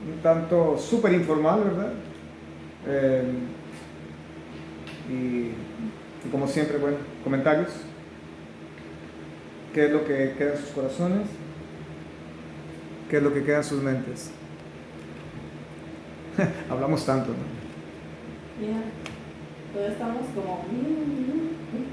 Speaker 1: un tanto súper informal, ¿verdad? Y como siempre, bueno, comentarios. ¿Qué es lo que queda en sus corazones? ¿Qué es lo que queda en sus mentes? Hablamos tanto, ¿no?
Speaker 2: Ya, todos estamos como...